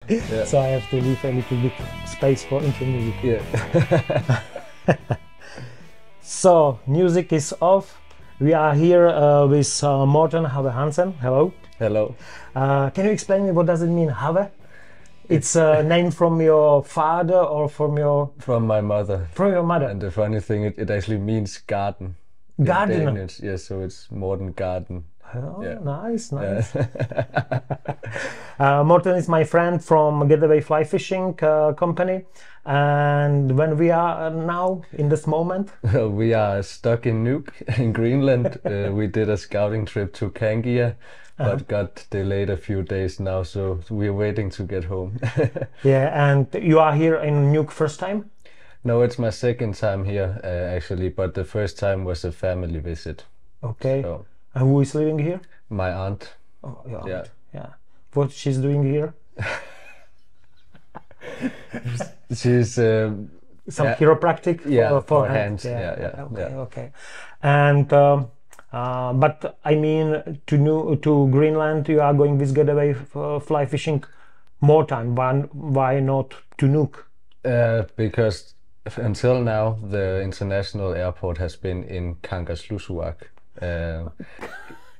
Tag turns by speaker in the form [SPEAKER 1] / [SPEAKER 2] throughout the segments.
[SPEAKER 1] Yeah.
[SPEAKER 2] So I have to leave a little bit space for intro music.
[SPEAKER 1] Yeah.
[SPEAKER 2] So music is off. We are here with Morten Hansen. Hello.
[SPEAKER 1] Hello.
[SPEAKER 2] Can you explain me what does it mean, Have? It's a name from your father or from your...
[SPEAKER 1] From my mother.
[SPEAKER 2] From your mother.
[SPEAKER 1] And the funny thing, it actually means garden.
[SPEAKER 2] Garden.
[SPEAKER 1] In Danish. Yes, so it's Morten Garden.
[SPEAKER 2] Oh,
[SPEAKER 1] yeah.
[SPEAKER 2] Nice.
[SPEAKER 1] Yeah.
[SPEAKER 2] Morten is my friend from Getaway Fly Fishing company. And when we are now in this moment?
[SPEAKER 1] We are stuck in Nuuk in Greenland. We did a scouting trip to Kangia, but got delayed a few days now, so we're waiting to get home.
[SPEAKER 2] Yeah, and you are here in Nuuk first time?
[SPEAKER 1] No, it's my second time here actually, but the first time was a family visit.
[SPEAKER 2] Okay.
[SPEAKER 1] So,
[SPEAKER 2] And who is living here?
[SPEAKER 1] my aunt.
[SPEAKER 2] Oh, your
[SPEAKER 1] Yeah.
[SPEAKER 2] aunt. Yeah. What she's doing here?
[SPEAKER 1] She's
[SPEAKER 2] Some
[SPEAKER 1] yeah.
[SPEAKER 2] chiropractic
[SPEAKER 1] For hands. Yeah.
[SPEAKER 2] Okay. And but I mean to Greenland you are going with Getaway Fly Fishing more time. Why not to Nuuk?
[SPEAKER 1] Because until now the international airport has been in Kangerlussuaq.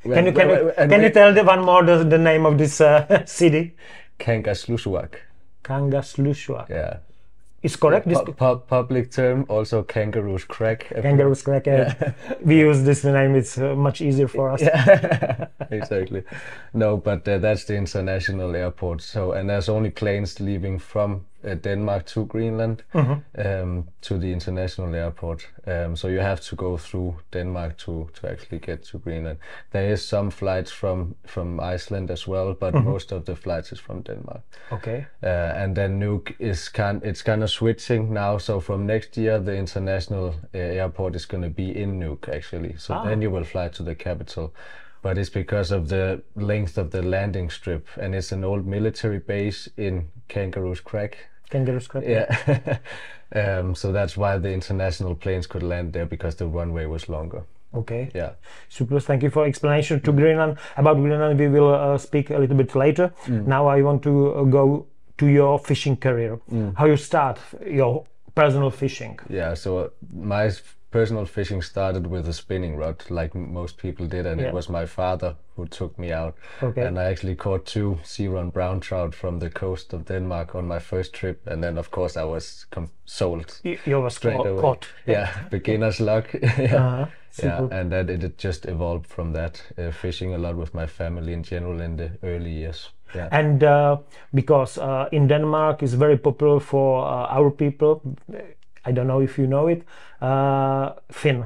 [SPEAKER 2] Can you tell one more the name of this city?
[SPEAKER 1] Kangerlussuaq.
[SPEAKER 2] Kangerlussuaq.
[SPEAKER 1] Yeah.
[SPEAKER 2] Is correct?
[SPEAKER 1] Public term, also kangaroos crack.
[SPEAKER 2] Kangaroos crack. Yeah. We use this name. It's much easier for us.
[SPEAKER 1] Yeah. Exactly. No, but that's the international airport. So, and there's only planes leaving from Denmark to Greenland to the international airport. So you have to go through Denmark to actually get to Greenland. There is some flights from Iceland as well, but most of the flights is from Denmark.
[SPEAKER 2] Okay.
[SPEAKER 1] And then Nuuk is it's kind of switching now. So from next year, the international airport is going to be in Nuuk actually. So then you will fly to the capital. But it's because of the length of the landing strip, and it's an old military base in Kangaroos Crack.
[SPEAKER 2] Kangaroos Crack.
[SPEAKER 1] Yeah. So that's why the international planes could land there, because the runway was longer.
[SPEAKER 2] Okay.
[SPEAKER 1] Yeah.
[SPEAKER 2] Super. Thank you for explanation to Greenland. About Greenland, we will speak a little bit later. Now I want to go to your fishing career. How you start your personal fishing?
[SPEAKER 1] Yeah. So my personal fishing started with a spinning rod, like most people did, and it was my father who took me out.
[SPEAKER 2] Okay.
[SPEAKER 1] And I actually caught 2 sea-run brown trout from the coast of Denmark on my first trip, and then of course I was sold.
[SPEAKER 2] You were
[SPEAKER 1] straight away.
[SPEAKER 2] caught.
[SPEAKER 1] Yeah, beginner's luck. Yeah.
[SPEAKER 2] Super.
[SPEAKER 1] Yeah, and then it just evolved from that. Fishing a lot with my family in general in the early years. Yeah.
[SPEAKER 2] And because in Denmark is very popular for our people. I don't know if you know it. Fin,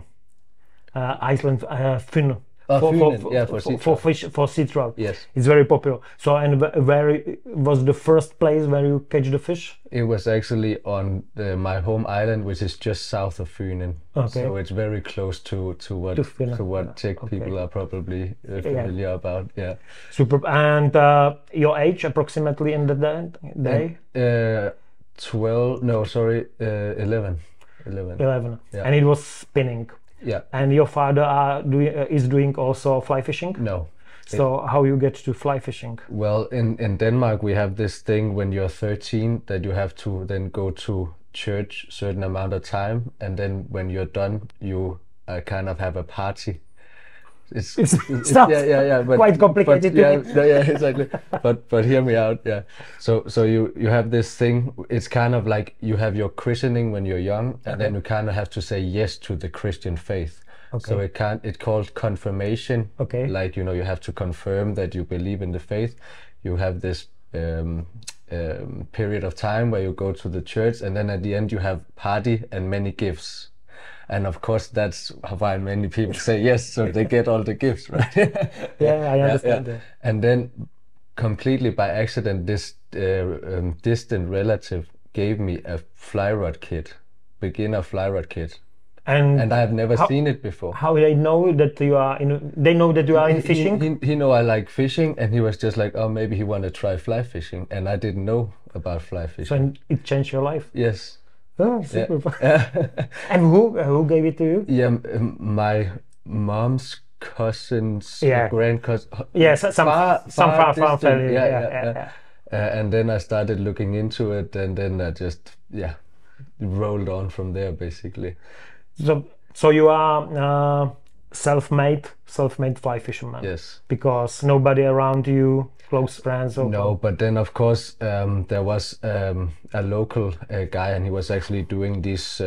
[SPEAKER 2] Iceland fin. For sea trout.
[SPEAKER 1] Yes.
[SPEAKER 2] It's very popular. So, and where was the first place where you catch the fish?
[SPEAKER 1] It was actually on my home island, which is just south of Fynen.
[SPEAKER 2] Okay.
[SPEAKER 1] So it's very close to what Czech people are probably familiar about. Yeah.
[SPEAKER 2] Super. And your age approximately in the day?
[SPEAKER 1] 11.
[SPEAKER 2] 11.
[SPEAKER 1] Yeah.
[SPEAKER 2] And it was spinning.
[SPEAKER 1] Yeah.
[SPEAKER 2] And your father is doing also fly fishing?
[SPEAKER 1] No.
[SPEAKER 2] So how you get to fly fishing?
[SPEAKER 1] Well, in Denmark we have this thing when you're 13 that you have to then go to church certain amount of time, and then when you're done you kind of have a party. It's
[SPEAKER 2] but, quite complicated.
[SPEAKER 1] Yeah, exactly. but hear me out. Yeah. So you have this thing. It's kind of like you have your christening when you're young, and then you kind of have to say yes to the Christian faith. Okay. So it's called confirmation.
[SPEAKER 2] Okay.
[SPEAKER 1] Like, you know, you have to confirm that you believe in the faith. You have this period of time where you go to the church, and then at the end you have party and many gifts. And of course, that's why many people say yes, so they get all the gifts, right?
[SPEAKER 2] Yeah, I understand that.
[SPEAKER 1] And then, completely by accident, this distant relative gave me a fly rod kit, beginner fly rod kit. And I have never seen it before. How
[SPEAKER 2] they know that you are in? They know that you are in fishing.
[SPEAKER 1] He know I like fishing, and he was just like, oh, maybe he want to try fly fishing, and I didn't know about fly fishing.
[SPEAKER 2] So it changed your life.
[SPEAKER 1] Yes.
[SPEAKER 2] Oh, super. Yeah. And who gave it to you?
[SPEAKER 1] Yeah, my mom's cousin's
[SPEAKER 2] grand
[SPEAKER 1] cousin.
[SPEAKER 2] Yes, some far family. Yeah.
[SPEAKER 1] And then I started looking into it, and then I just rolled on from there basically.
[SPEAKER 2] So you are self-made fly fisherman.
[SPEAKER 1] Yes.
[SPEAKER 2] Because nobody around you, close friends or
[SPEAKER 1] no, but then of course there was a local guy, and he was actually doing these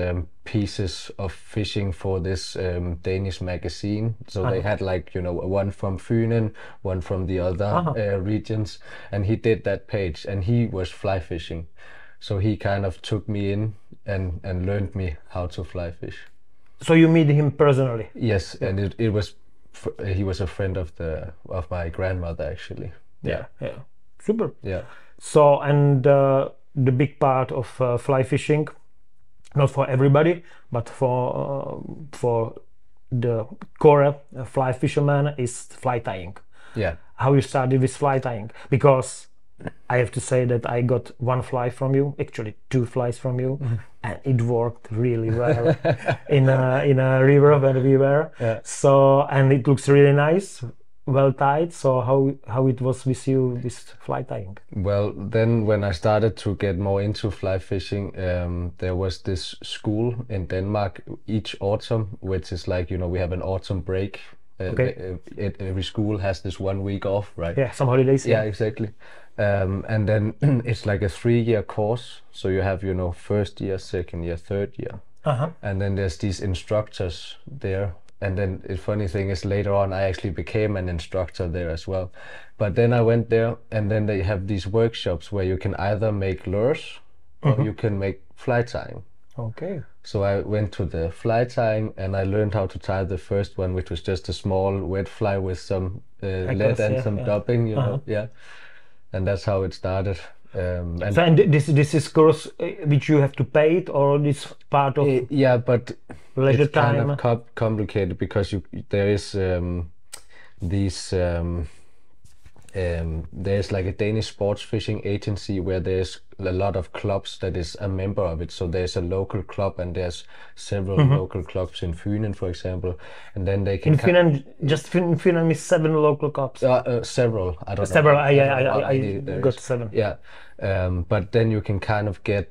[SPEAKER 1] pieces of fishing for this Danish magazine. So they had like, you know, one from Fynen, one from the other regions, and he did that page, and he was fly fishing. So he kind of took me in and learned me how to fly fish.
[SPEAKER 2] So you meet him personally?
[SPEAKER 1] Yes, and it was he was a friend of my grandmother actually.
[SPEAKER 2] Yeah. Super.
[SPEAKER 1] Yeah.
[SPEAKER 2] So, and the big part of fly fishing, not for everybody, but for the core fly fisherman, is fly tying.
[SPEAKER 1] Yeah.
[SPEAKER 2] How you started with fly tying? Because I have to say that I got one fly from you, actually 2 flies from you, and it worked really well in a river where we were.
[SPEAKER 1] Yeah.
[SPEAKER 2] So, and it looks really nice, well tied. So how it was with you, this fly tying?
[SPEAKER 1] Well, then when I started to get more into fly fishing, there was this school in Denmark each autumn, which is like, you know, we have an autumn break. Every school has this 1 week off, right?
[SPEAKER 2] Yeah, some holidays.
[SPEAKER 1] Yeah, exactly. And then it's like a 3-year course. So you have, you know, first year, second year, third year. And then there's these instructors there. And then the funny thing is later on I actually became an instructor there as well. But then I went there, and then they have these workshops where you can either make lures or you can make fly tying.
[SPEAKER 2] Okay.
[SPEAKER 1] So I went to the fly tying, and I learned how to tie the first one, which was just a small wet fly with some lead and some dubbing, you know. Yeah. And that's how it started.
[SPEAKER 2] And this is course which you have to pay it, or this part of
[SPEAKER 1] yeah, but
[SPEAKER 2] leisure
[SPEAKER 1] it's
[SPEAKER 2] time?
[SPEAKER 1] kind of complicated because there is these there's like a Danish sports fishing agency where there's a lot of clubs that is a member of it. So there's a local club, and there's several local clubs in Fynen, for example, and then they can
[SPEAKER 2] in Finland. Just in Finland is 7 local clubs.
[SPEAKER 1] Several. I don't know.
[SPEAKER 2] Several. I got 7.
[SPEAKER 1] Yeah, but then you can kind of get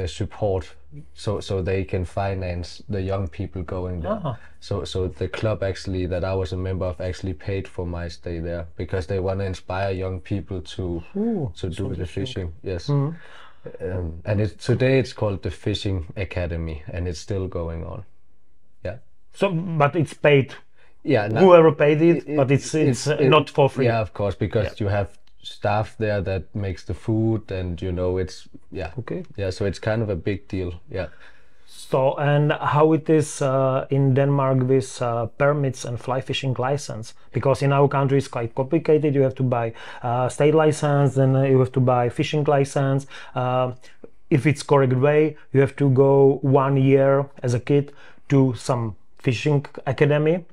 [SPEAKER 1] support, so they can finance the young people going there. So the club actually that I was a member of actually paid for my stay there, because they want to inspire young people to do the fishing. Yes. And today it's called the Fishing Academy, and it's still going on. Yeah.
[SPEAKER 2] So, but it's paid.
[SPEAKER 1] Yeah.
[SPEAKER 2] Whoever paid it, but it's not for free.
[SPEAKER 1] Yeah, of course, because you have staff there that makes the food, and you know, it's
[SPEAKER 2] okay.
[SPEAKER 1] Yeah, so it's kind of a big deal. Yeah.
[SPEAKER 2] So, and how it is in Denmark with permits and fly fishing license? Because in our country it's quite complicated. You have to buy state license, then you have to buy fishing license. If it's correct way, you have to go 1 year as a kid to some fishing academy,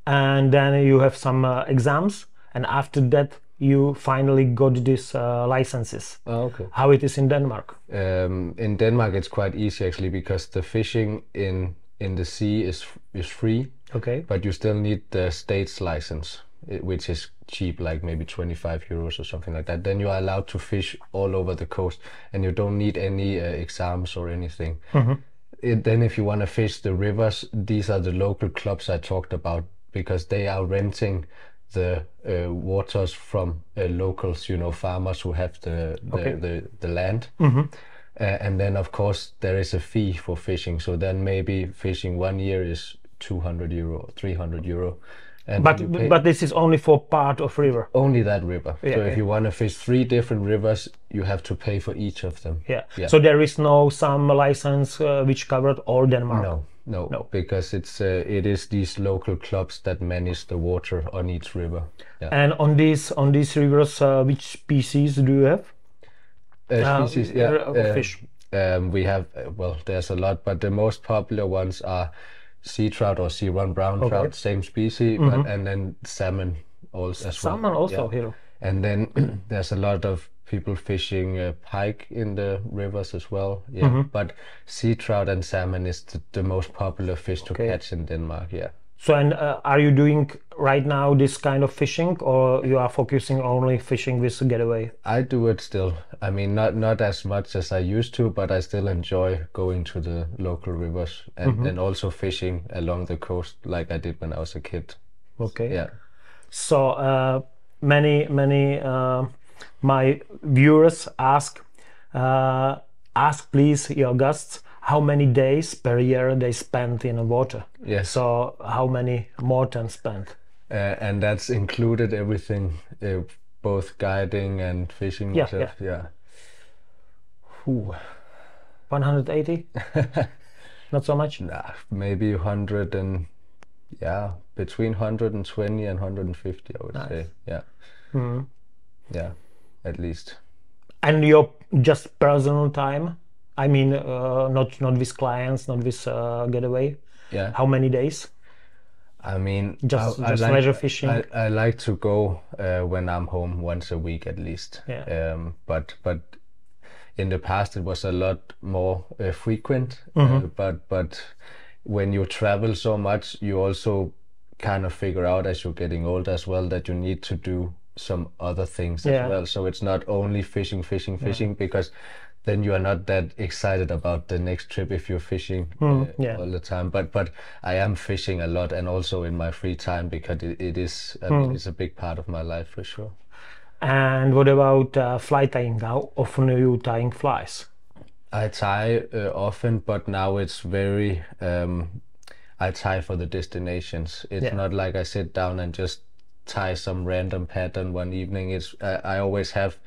[SPEAKER 2] and then you have some exams, and after that you finally got these licenses.
[SPEAKER 1] Okay.
[SPEAKER 2] How it is in Denmark?
[SPEAKER 1] In Denmark it's quite easy actually, because the fishing in the sea is free.
[SPEAKER 2] Okay.
[SPEAKER 1] But you still need the state's license, which is cheap, like maybe 25 euros or something like that. Then you are allowed to fish all over the coast, and you don't need any exams or anything. Then if you want to fish the rivers, these are the local clubs I talked about, because they are renting the waters from locals, you know, farmers who have the land. And then of course there is a fee for fishing, so then maybe fishing 1 year is 200 euro, 300 euro. And
[SPEAKER 2] but this is only for part of river.
[SPEAKER 1] Only that river. So if you want to fish 3 different rivers, you have to pay for each of them.
[SPEAKER 2] Yeah. So there is no some license which covered all Denmark.
[SPEAKER 1] No, because it is these local clubs that manage the water on each river. Yeah.
[SPEAKER 2] And on these rivers, which species do you have?
[SPEAKER 1] Species,
[SPEAKER 2] fish.
[SPEAKER 1] We have there's a lot, but the most popular ones are sea trout or sea run brown trout, same species, and then salmon also.
[SPEAKER 2] Salmon also here.
[SPEAKER 1] And then there's a lot of people fishing pike in the rivers as well. Yeah, but sea trout and salmon is the most popular fish to catch in Denmark. Yeah.
[SPEAKER 2] So, and are you doing right now this kind of fishing, or you are focusing only fishing with getaway?
[SPEAKER 1] I do it still. I mean, not as much as I used to, but I still enjoy going to the local rivers and also fishing along the coast like I did when I was a kid.
[SPEAKER 2] Okay.
[SPEAKER 1] Yeah.
[SPEAKER 2] So many my viewers ask please your guests how many days per year they spend in the water.
[SPEAKER 1] Yes.
[SPEAKER 2] So how many Morten spent?
[SPEAKER 1] And that's included everything, both guiding and fishing.
[SPEAKER 2] Yeah.
[SPEAKER 1] Ooh.
[SPEAKER 2] 180? Not so much?
[SPEAKER 1] Nah, maybe 100 and between 120 and 150, I would say. Yeah. Yeah, at least.
[SPEAKER 2] And your just personal time? I mean, not with clients, not with getaway.
[SPEAKER 1] Yeah.
[SPEAKER 2] How many days?
[SPEAKER 1] I mean,
[SPEAKER 2] just
[SPEAKER 1] like,
[SPEAKER 2] leisure fishing.
[SPEAKER 1] I like to go when I'm home once a week at least.
[SPEAKER 2] Yeah.
[SPEAKER 1] But in the past it was a lot more frequent. But when you travel so much, you also kind of figure out as you're getting older as well that you need to do some other things as well. So it's not only fishing, because then you are not that excited about the next trip if you're fishing all the time. But I am fishing a lot, and also in my free time, because it is it's a big part of my life for sure.
[SPEAKER 2] And what about fly tying? How often are you tying flies?
[SPEAKER 1] I tie often, but now it's very I tie for the destinations. It's not like I sit down and just tie some random pattern one evening. It's I always have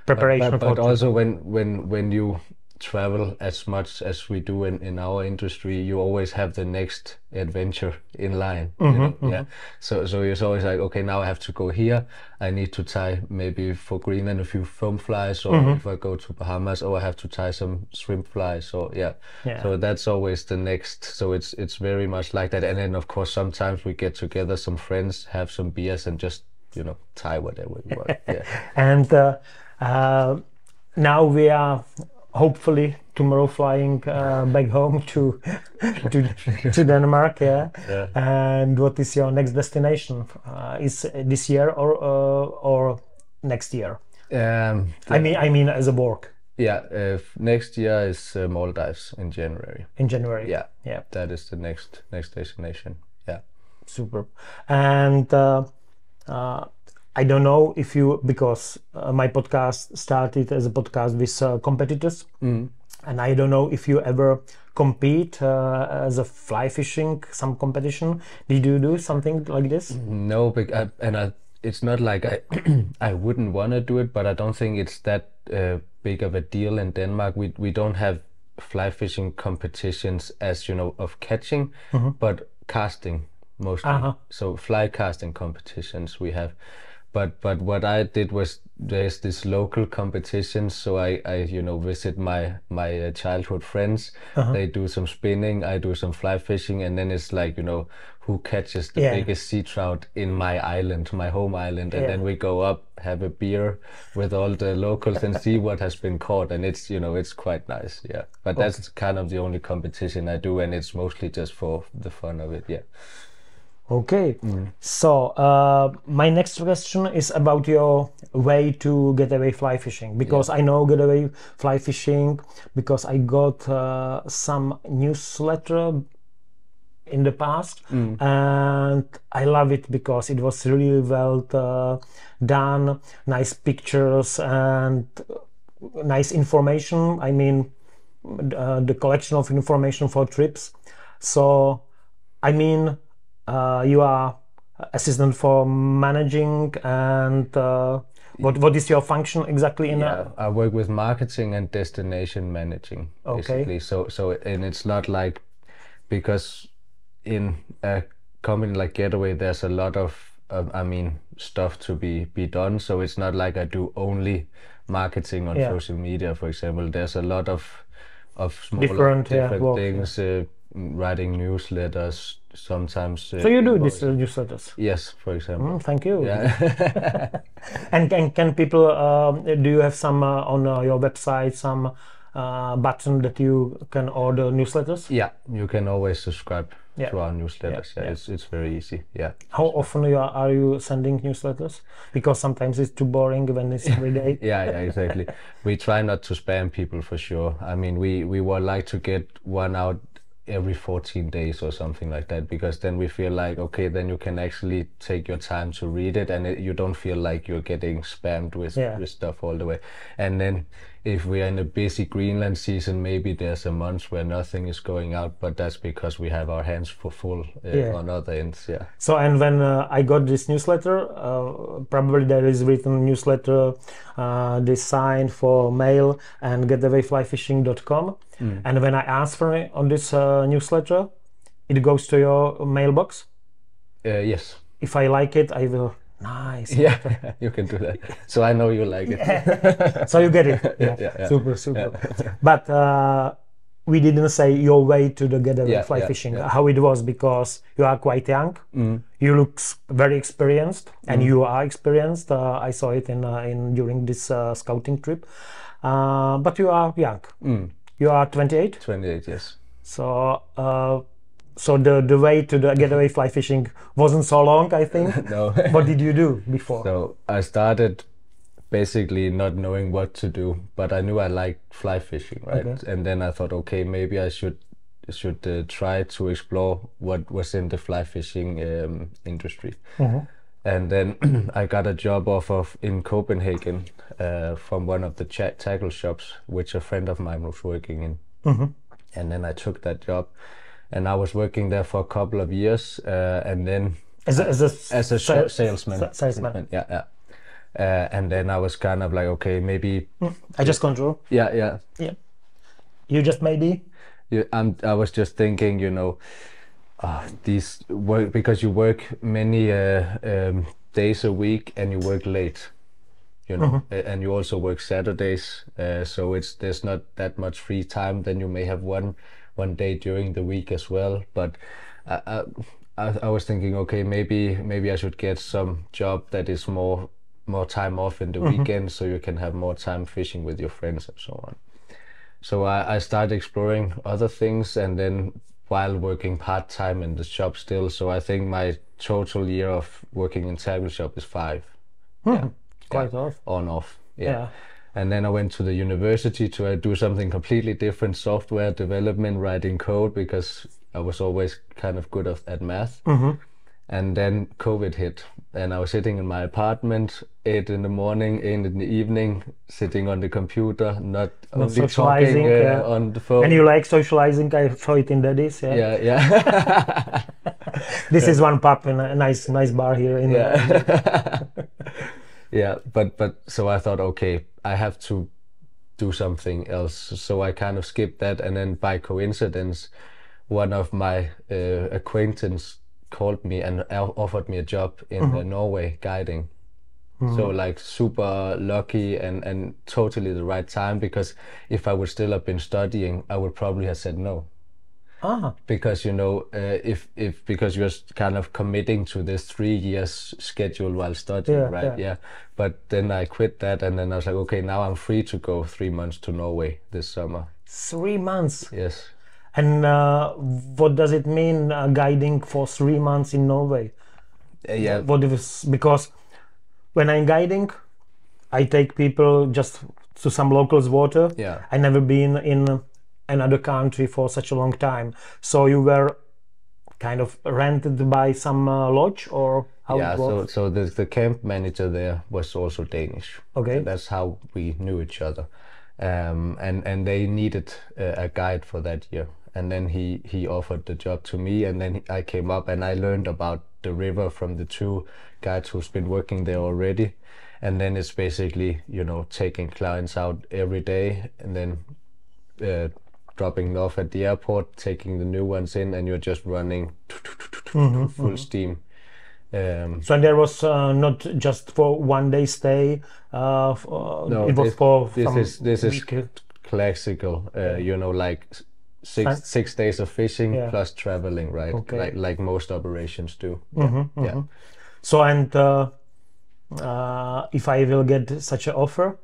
[SPEAKER 2] preparation.
[SPEAKER 1] But also when you travel as much as we do in our industry, you always have the next adventure in line. Yeah. So it's always like, okay, now I have to go here. I need to tie maybe for Greenland a few foam flies, or if I go to Bahamas, I have to tie some shrimp flies. So so that's always the next. So it's very much like that. And then of course sometimes we get together, some friends, have some beers, and just tie whatever we want. Yeah.
[SPEAKER 2] And now we are hopefully tomorrow flying back home to Denmark. Yeah. And what is your next destination? Is this year or next year? I mean as a work.
[SPEAKER 1] Yeah. Next year is Maldives in January.
[SPEAKER 2] In January.
[SPEAKER 1] Yeah. That is the next destination. Yeah.
[SPEAKER 2] Super. And I don't know if you, because my podcast started as a podcast with competitors, and I don't know if you ever compete as a fly fishing, some competition. Did you do something like this?
[SPEAKER 1] No, it's not like I wouldn't want to do it, but I don't think it's that big of a deal in Denmark. We don't have fly fishing competitions as of catching, but casting mostly. So fly casting competitions we have. But what I did was, there's this local competitions, so I visit my childhood friends. They do some spinning, I do some fly fishing, and then it's like who catches the biggest sea trout in my island, my home island, and then we go up, have a beer with all the locals and see what has been caught, and it's it's quite nice. Yeah, but that's kind of the only competition I do, and it's mostly just for the fun of it. Yeah.
[SPEAKER 2] Okay, so my next question is about your way to getaway fly fishing, because I know getaway fly fishing because I got some newsletter in the past, and I love it because it was really well done, nice pictures and nice information. I mean, the collection of information for trips. So I mean, you are assistant for managing, and what is your function exactly in
[SPEAKER 1] I work with marketing and destination managing, basically. So and it's not like, because in a company like Getaway there's a lot of stuff to be done, so it's not like I do only marketing on social media, for example. There's a lot of smaller different things, writing newsletters sometimes.
[SPEAKER 2] So you do these newsletters?
[SPEAKER 1] Yes, for example.
[SPEAKER 2] Thank you. Yeah. And can people, do you have some on your website, some button that you can order newsletters?
[SPEAKER 1] Yeah, you can always subscribe through our newsletters. It's very easy. Yeah.
[SPEAKER 2] How often are you sending newsletters? Because sometimes it's too boring when it's every day.
[SPEAKER 1] yeah, exactly. We try not to spam people for sure. I mean, we would like to get one out every 14 days or something like that, because then we feel like, okay, then you can actually take your time to read it, and you don't feel like you're getting spammed with stuff all the way. And then if we are in a busy Greenland season, maybe there's a month where nothing is going out, but that's because we have our hands full on other ends. Yeah.
[SPEAKER 2] So, and when I got this newsletter, probably there is written newsletter designed for mail and getawayflyfishing.com. And when I ask for it on this newsletter, it goes to your mailbox?
[SPEAKER 1] Yes.
[SPEAKER 2] If I like it, I will. Nice.
[SPEAKER 1] Yeah, you can do that. So I know you like it.
[SPEAKER 2] So you get it. Yeah. Super. Yeah. But we didn't say your way to the getaway fly fishing, how it was, because you are quite young. You look very experienced, and you are experienced. I saw it in during this scouting trip. But you are young. You are 28?
[SPEAKER 1] 28, yes.
[SPEAKER 2] So so the way to the getaway fly fishing wasn't so long, I think.
[SPEAKER 1] No.
[SPEAKER 2] What did you do before?
[SPEAKER 1] So I started basically not knowing what to do, but I knew I liked fly fishing, right? Okay. And then I thought, okay, maybe I should try to explore what was in the fly fishing industry. And then I got a job offer in Copenhagen from one of the tackle shops, which a friend of mine was working in. And then I took that job, and I was working there for a couple of years, and then as a salesman.
[SPEAKER 2] Salesman.
[SPEAKER 1] Yeah. And then I was kind of like, okay, maybe
[SPEAKER 2] I just control.
[SPEAKER 1] Yeah.
[SPEAKER 2] You just maybe.
[SPEAKER 1] Yeah, I was just thinking, these work, because you work many days a week and you work late, and you also work Saturdays, so there's not that much free time. Then you may have one day during the week as well. But I was thinking, okay, maybe I should get some job that is more time off in the weekend, so you can have more time fishing with your friends and so on. So I started exploring other things, and then while working part-time in the shop still. So I think my total year of working in tackle shop is 5.
[SPEAKER 2] Quite off.
[SPEAKER 1] On off. Yeah. And then I went to the university to do something completely different, software development, writing code, because I was always kind of good at math. And then COVID hit, and I was sitting in my apartment, 8 in the morning, 8 in the evening, sitting on the computer, not only talking on the phone.
[SPEAKER 2] And you like socializing? I saw it in Daddy's.
[SPEAKER 1] Yeah.
[SPEAKER 2] This is one pub in a nice bar here.
[SPEAKER 1] Yeah, but so I thought, okay, I have to do something else. So I kind of skipped that, and then by coincidence, one of my acquaintances called me and offered me a job in Norway guiding. So like super lucky and totally the right time, because if I would still have been studying, I would probably have said no. Because because you're kind of committing to this 3 years schedule while studying, right? Yeah. But then I quit that, and then I was like, okay, now I'm free to go 3 months to Norway this summer.
[SPEAKER 2] 3 months?
[SPEAKER 1] Yes.
[SPEAKER 2] And what does it mean, guiding for 3 months in Norway? Because when I'm guiding, I take people just to some locals' water.
[SPEAKER 1] Yeah.
[SPEAKER 2] I never been in another country for such a long time. So you were kind of rented by some lodge, or how it was?
[SPEAKER 1] So the camp manager there was also Danish.
[SPEAKER 2] Okay.
[SPEAKER 1] So that's how we knew each other. And they needed a guide for that year. And then he offered the job to me, and then I came up and I learned about the river from the 2 guides who's been working there already. And then it's basically, taking clients out every day, and then dropping them off at the airport, taking the new ones in, and you're just running full steam.
[SPEAKER 2] So there was not just for 1 day stay.
[SPEAKER 1] No,
[SPEAKER 2] it was for
[SPEAKER 1] this is classical. Like 6 days of fishing plus traveling, right?
[SPEAKER 2] Okay.
[SPEAKER 1] Like most operations do. Yeah.
[SPEAKER 2] So, and if I will get such an offer,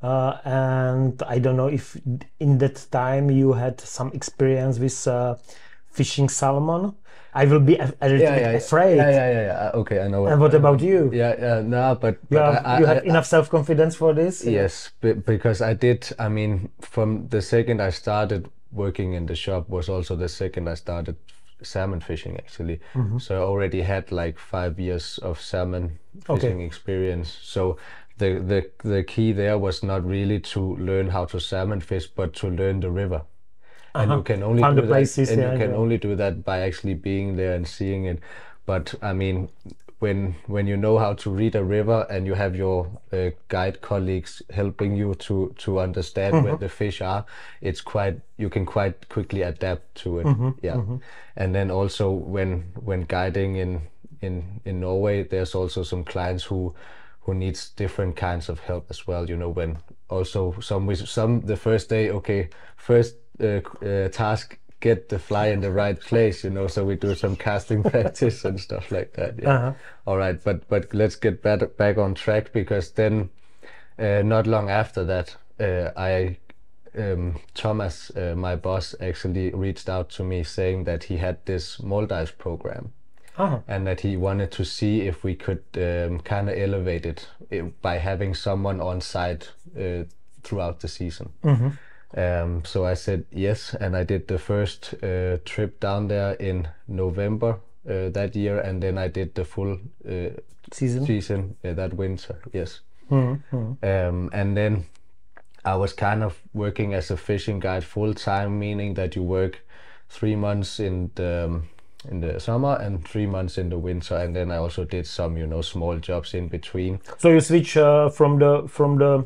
[SPEAKER 2] and I don't know if in that time you had some experience with fishing salmon, I will be a little bit afraid.
[SPEAKER 1] Yeah. Okay, I know.
[SPEAKER 2] And what about you?
[SPEAKER 1] No, but
[SPEAKER 2] you have enough self-confidence for this?
[SPEAKER 1] Yes, because I did. I mean, from the second I started working in the shop was also the second I started salmon fishing actually. So I already had like 5 years of salmon fishing experience. So the key there was not really to learn how to salmon fish, but to learn the river. And you can only do that, and you can only do that by actually being there and seeing it. But I mean, when you know how to read a river and you have your guide colleagues helping you to understand where the fish are, you can quite quickly adapt to it. And then also when guiding in Norway, there's also some clients who needs different kinds of help as well. You know, when also some the first day, first task, get the fly in the right place, you know, so we do some casting practice and stuff like that. All right, but let's get back on track, because then not long after that Thomas, my boss, actually reached out to me saying that he had this Maldives program. And that he wanted to see if we could kind of elevate it by having someone on site throughout the season. So I said yes, and I did the first trip down there in November that year, and then I did the full season that winter. Yes. And then I was kind of working as a fishing guide full time, meaning that you work 3 months in the summer and 3 months in the winter, and then I also did some, you know, small jobs in between.
[SPEAKER 2] So you switch from the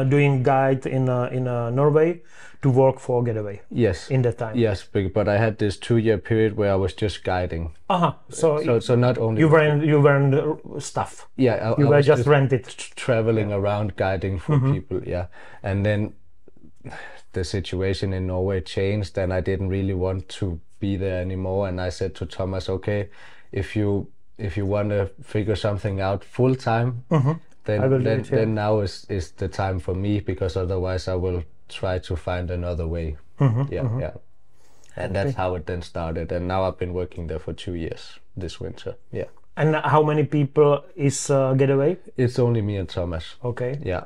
[SPEAKER 2] doing guide in Norway to work for Getaway.
[SPEAKER 1] Yes.
[SPEAKER 2] In that time.
[SPEAKER 1] Yes, but I had this 2-year period where I was just guiding.
[SPEAKER 2] So
[SPEAKER 1] not only
[SPEAKER 2] you weren't stuff.
[SPEAKER 1] Yeah,
[SPEAKER 2] you were just rented,
[SPEAKER 1] traveling around guiding for people. Yeah, and then the situation in Norway changed, and I didn't really want to be there anymore. And I said to Thomas, okay, if you want to figure something out full time, then now is the time for me, because otherwise I will try to find another way. And that's how it then started. And now I've been working there for 2 years this winter. Yeah.
[SPEAKER 2] And how many people is Getaway?
[SPEAKER 1] It's only me and Thomas.
[SPEAKER 2] Okay.
[SPEAKER 1] Yeah.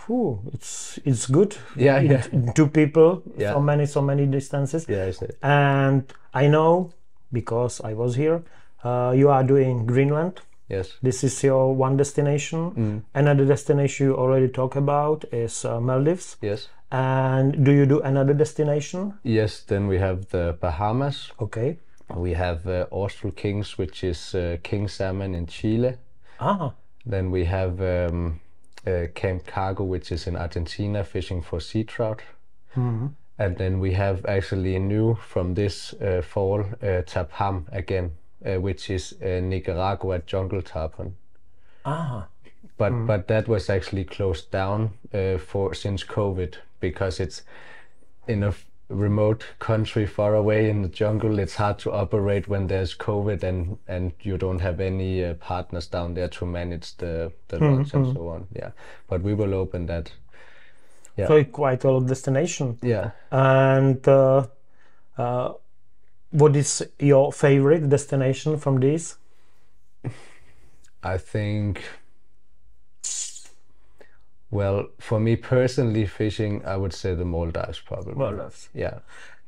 [SPEAKER 2] Ooh, it's good.
[SPEAKER 1] Yeah.
[SPEAKER 2] 2 people.
[SPEAKER 1] Yeah.
[SPEAKER 2] So many distances.
[SPEAKER 1] Yeah, I see.
[SPEAKER 2] And I know, because I was here, you are doing Greenland.
[SPEAKER 1] Yes.
[SPEAKER 2] This is your one destination. Another destination you already talked about is Maldives.
[SPEAKER 1] Yes.
[SPEAKER 2] And do you do another destination?
[SPEAKER 1] Yes, then we have the Bahamas.
[SPEAKER 2] Okay.
[SPEAKER 1] We have Austral Kings, which is king salmon in Chile. Then we have Camp Cargo, which is in Argentina, fishing for sea trout. And then we have actually new from this fall, Tapham again, which is Nicaragua jungle tarpon. But that was actually closed down since COVID, because it's in a remote country far away in the jungle. It's hard to operate when there's COVID and you don't have any partners down there to manage the launch and so on. Yeah, but we will open that. Yeah.
[SPEAKER 2] So it's quite a destination.
[SPEAKER 1] Yeah.
[SPEAKER 2] And what is your favorite destination from these?
[SPEAKER 1] I think, well, for me personally, fishing, I would say the Maldives probably.
[SPEAKER 2] Maldives.
[SPEAKER 1] Yeah,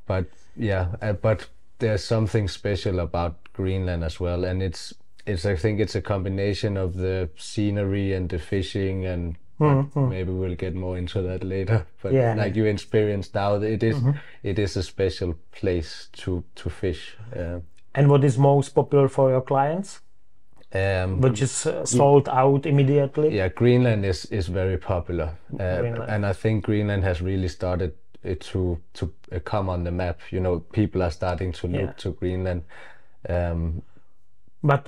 [SPEAKER 1] but there's something special about Greenland as well, and it's I think it's a combination of the scenery and the fishing, and maybe we'll get more into that later. But like you experienced now, it is a special place to fish.
[SPEAKER 2] And what is most popular for your clients? Which is sold out immediately?
[SPEAKER 1] Yeah, Greenland is very popular, and I think Greenland has really started to come on the map. You know, people are starting to look to Greenland. But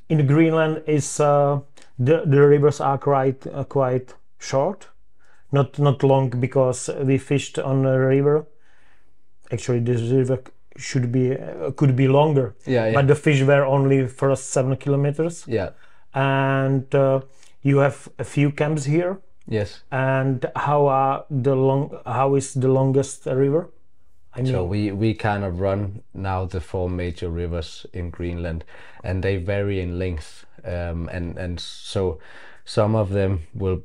[SPEAKER 2] in Greenland, is the rivers are quite short, not long, because we fished on a river. Actually, this river could be longer. But the fish were only first 7 kilometers.
[SPEAKER 1] Yeah.
[SPEAKER 2] And you have a few camps here.
[SPEAKER 1] Yes.
[SPEAKER 2] And how is the longest river? I mean,
[SPEAKER 1] So we kind of run now the 4 major rivers in Greenland, and they vary in length. And so some of them will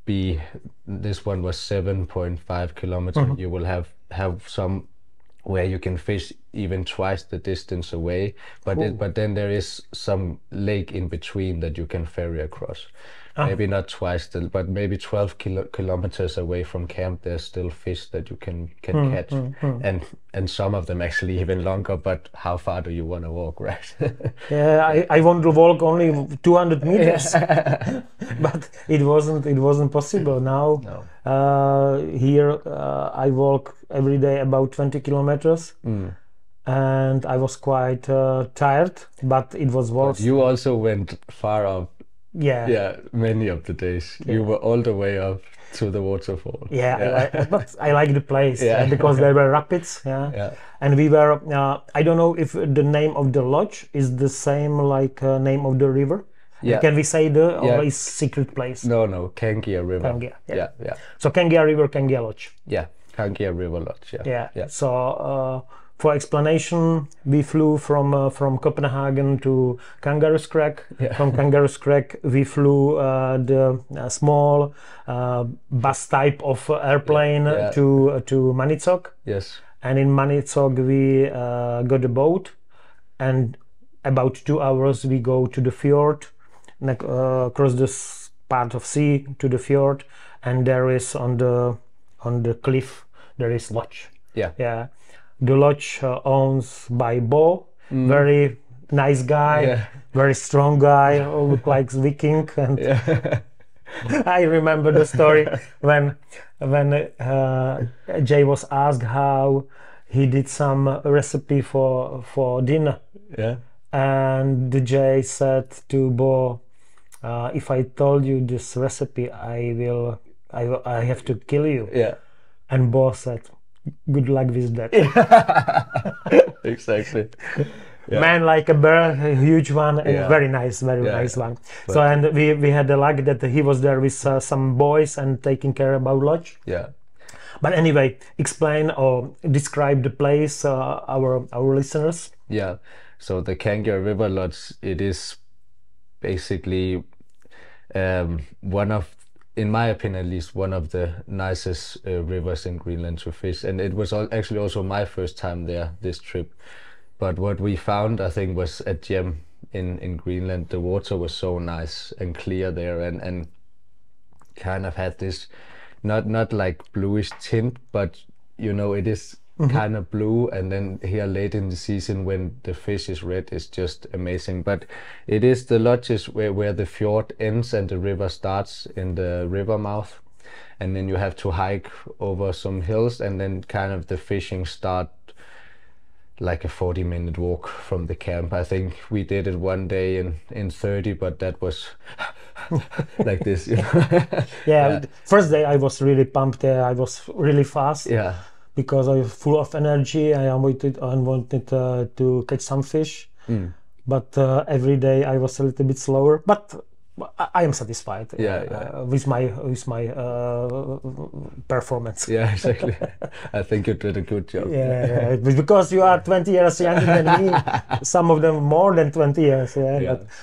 [SPEAKER 1] be. This one was 7.5 kilometers. You will have some where you can fish even twice the distance away, but then there is some lake in between that you can ferry across. Maybe not twice, but maybe 12 kilometers away from camp, there's still fish that you can catch, and some of them actually even longer. But how far do you want to walk, right?
[SPEAKER 2] Yeah, I want to walk only 200 meters, but it wasn't possible. Now here I walk every day about 20 kilometers. And I was quite tired, but it was worth.
[SPEAKER 1] But you also went far up. Yeah, many of the days. You were all the way up to the waterfall.
[SPEAKER 2] But I like the place because there were rapids. And we were. I don't know if the name of the lodge is the same like name of the river. Can we say or is secret place?
[SPEAKER 1] No, Kangia River.
[SPEAKER 2] Kangia.
[SPEAKER 1] Yeah.
[SPEAKER 2] So Kangia River, Kangia Lodge.
[SPEAKER 1] Yeah, Kangia River Lodge. Yeah.
[SPEAKER 2] So. For explanation, we flew from Copenhagen to Kangaroo's Crag. From Kangaroo's Crag, we flew the small bus type of airplane to Maniitsoq.
[SPEAKER 1] Yes.
[SPEAKER 2] And in Maniitsoq, we got a boat, and about 2 hours we go to the fjord, across this part of sea to the fjord, and there is on the cliff there is lodge. Yeah. The lodge owns by Bo, very nice guy, very strong guy, look like Viking. And I remember the story when Jay was asked how he did some recipe for dinner.
[SPEAKER 1] Yeah.
[SPEAKER 2] And the Jay said to Bo, if I told you this recipe, I have to kill you.
[SPEAKER 1] Yeah.
[SPEAKER 2] And Bo said, good luck with that.
[SPEAKER 1] Exactly.
[SPEAKER 2] Man like a bear, a huge one, and very nice one. But so, and we had the luck that he was there with some boys and taking care about lodge.
[SPEAKER 1] Yeah.
[SPEAKER 2] But anyway, explain or describe the place, our listeners.
[SPEAKER 1] Yeah. So the Kangia River Lodge, it is basically one of, in my opinion at least, one of the nicest rivers in Greenland to fish, and it was actually also my first time there this trip. But what we found, I think, was a gem in Greenland. The water was so nice and clear there, and kind of had this not like bluish tint, but it is kind of blue, and then here late in the season when the fish is red, it's just amazing. But it is the lodges where the fjord ends and the river starts in the river mouth, and then you have to hike over some hills, and then kind of the fishing start like a 40-minute walk from the camp. I think we did it one day in 30, but that was like this.
[SPEAKER 2] First day I was really pumped. I was really fast. Yeah. Because I was full of energy. I wanted to catch some fish, but every day I was a little bit slower. But I am satisfied with my performance.
[SPEAKER 1] Yeah, exactly. I think you did a good job.
[SPEAKER 2] Yeah, because you are 20 years younger than me. Some of them more than 20 years.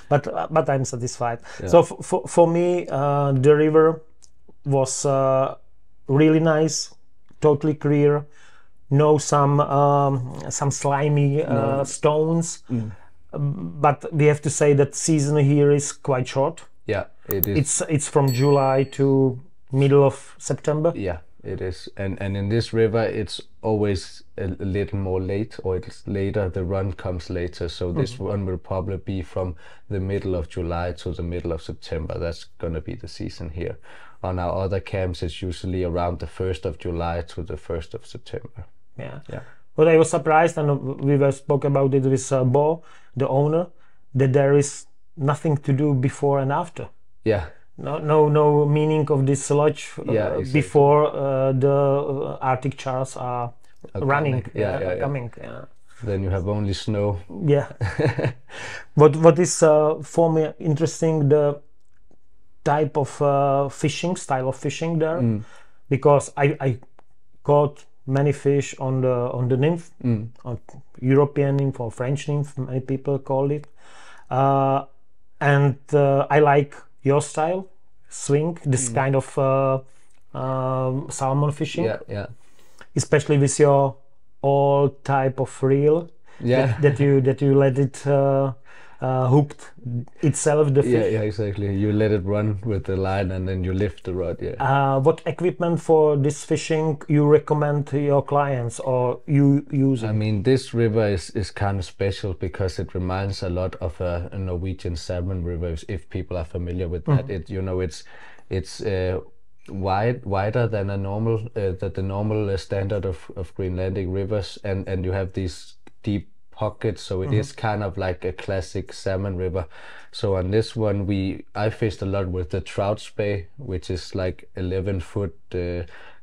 [SPEAKER 2] But I'm satisfied. Yeah. So for me, the river was really nice. Totally clear, no some slimy stones, but we have to say that season here is quite short.
[SPEAKER 1] Yeah, it is.
[SPEAKER 2] It's from July to middle of September.
[SPEAKER 1] Yeah, it is, and in this river it's always a little more late, or it's later. The run comes later, so this one will probably be from the middle of July to the middle of September. That's gonna be the season here. On our other camps, it's usually around the 1st of July to the 1st of September.
[SPEAKER 2] Yeah. But I was surprised, and we spoke about it with Bo, the owner, that there is nothing to do before and after. Yeah. No meaning of this lodge exactly. Before the Arctic charts are running, coming. Yeah.
[SPEAKER 1] Then you have only snow.
[SPEAKER 2] Yeah. What is for me interesting, the type of style of fishing there, because I caught many fish on the nymph, on European nymph or French nymph, many people call it. And I like your style, swing, this kind of salmon fishing.
[SPEAKER 1] Yeah.
[SPEAKER 2] Especially with your old type of reel.
[SPEAKER 1] Yeah.
[SPEAKER 2] That you let it hooked itself, the fish.
[SPEAKER 1] Yeah, exactly. You let it run with the line and then you lift the rod. Yeah.
[SPEAKER 2] What equipment for this fishing you recommend to your clients or you use?
[SPEAKER 1] I mean, this river is kind of special because it reminds a lot of a Norwegian salmon river. If people are familiar with that, it's wider than a normal the normal standard of Greenlandic rivers, and you have these deep pockets, so it is kind of like a classic salmon river. So on this one I fished a lot with the trout spay, which is like 11 foot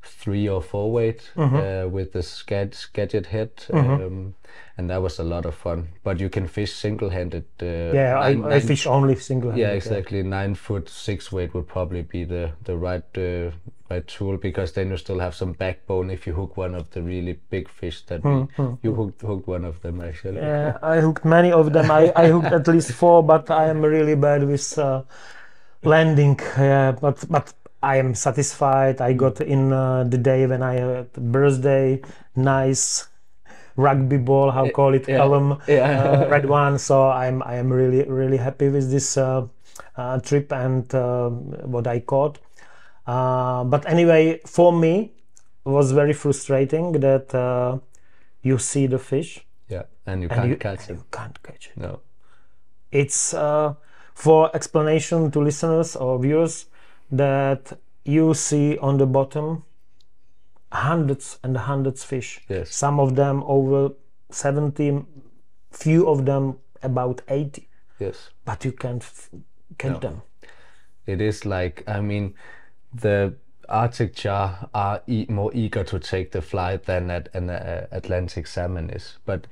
[SPEAKER 1] 3 or 4 weight with the skagit head, and that was a lot of fun. But you can fish single-handed.
[SPEAKER 2] I fish only single-handed.
[SPEAKER 1] Yeah, exactly. 9 foot 6 weight would probably be the right tool, because then you still have some backbone if you hook one of the really big fish that you hooked one of them actually.
[SPEAKER 2] Yeah, I hooked many of them. I hooked at least 4, but I am really bad with landing. But I am satisfied. I got in the day when I had birthday, nice rugby ball, how call it, column, red one. So I am really happy with this trip and what I caught. But anyway, for me, it was very frustrating that you see the fish.
[SPEAKER 1] Yeah, and you can't catch it.
[SPEAKER 2] You can't catch it.
[SPEAKER 1] No.
[SPEAKER 2] It's for explanation to listeners or viewers that you see on the bottom hundreds and hundreds fish.
[SPEAKER 1] Yes.
[SPEAKER 2] Some of them over 70, few of them about 80.
[SPEAKER 1] Yes.
[SPEAKER 2] But you can't catch them.
[SPEAKER 1] It is like, I mean, the Arctic char are more eager to take the flight than an Atlantic salmon is, but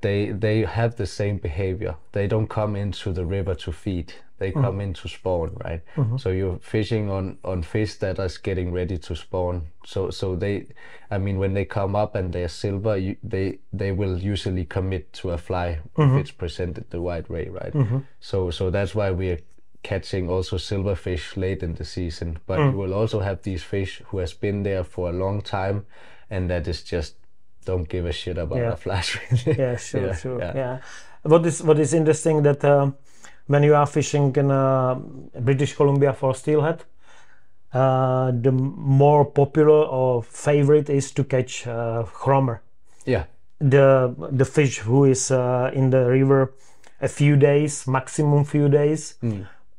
[SPEAKER 1] they have the same behavior. They don't come into the river to feed. They come in to spawn, right? So you're fishing on fish that are getting ready to spawn. So they, I mean, when they come up and they're silver, they will usually commit to a fly if it's presented the right way, right? So that's why we're catching also silverfish late in the season, but you will also have these fish who has been there for a long time, and that is just don't give a shit about a flash.
[SPEAKER 2] Yeah, sure. Yeah. What is interesting that when you are fishing in British Columbia for steelhead, the more popular or favorite is to catch chromer. Yeah. The fish who is in the river a few days, maximum few days.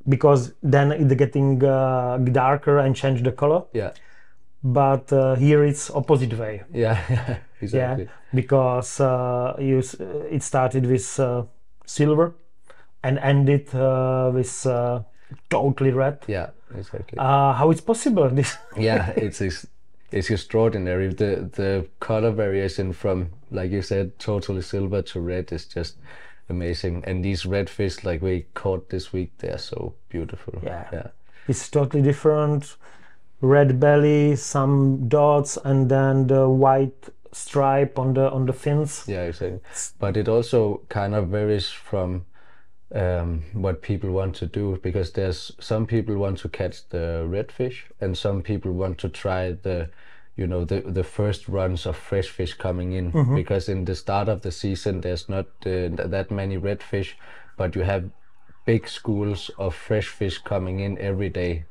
[SPEAKER 2] Because then it's getting darker and change the color. Yeah. But here it's opposite way.
[SPEAKER 1] Yeah, exactly.
[SPEAKER 2] Yeah, because it started with silver and ended with totally red.
[SPEAKER 1] Yeah, exactly.
[SPEAKER 2] How it's possible? This?
[SPEAKER 1] Yeah, it's extraordinary. The color variation from, like you said, totally silver to red is just amazing. And these redfish like we caught this week, they're so beautiful. Yeah.
[SPEAKER 2] It's totally different. Red belly, some dots, and then the white stripe on the fins.
[SPEAKER 1] Yeah, exactly. But it also kind of varies from what people want to do, because there's some people want to catch the redfish and some people want to try the first runs of fresh fish coming in, because in the start of the season there's not that many redfish, but you have big schools of fresh fish coming in every day,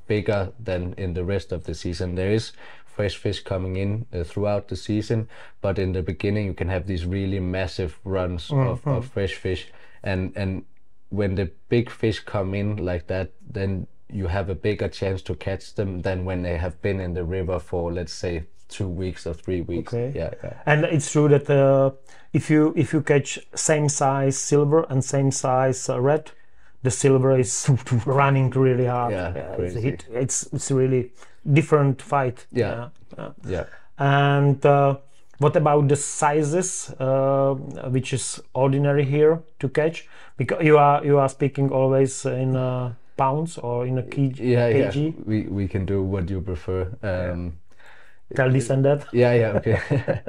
[SPEAKER 1] bigger than in the rest of the season. There is fresh fish coming in throughout the season, but in the beginning you can have these really massive runs of fresh fish, and when the big fish come in like that, then you have a bigger chance to catch them than when they have been in the river for, let's say, 2 weeks or 3 weeks.
[SPEAKER 2] Okay.
[SPEAKER 1] Yeah.
[SPEAKER 2] And it's true that if you catch same size silver and same size red, the silver is running really hard.
[SPEAKER 1] Crazy.
[SPEAKER 2] It's really different fight.
[SPEAKER 1] Yeah.
[SPEAKER 2] And what about the sizes, which is ordinary here to catch? Because you are speaking always in pounds or in a kg.
[SPEAKER 1] Yeah. We can do what you prefer.
[SPEAKER 2] Tell this and that.
[SPEAKER 1] Yeah, okay.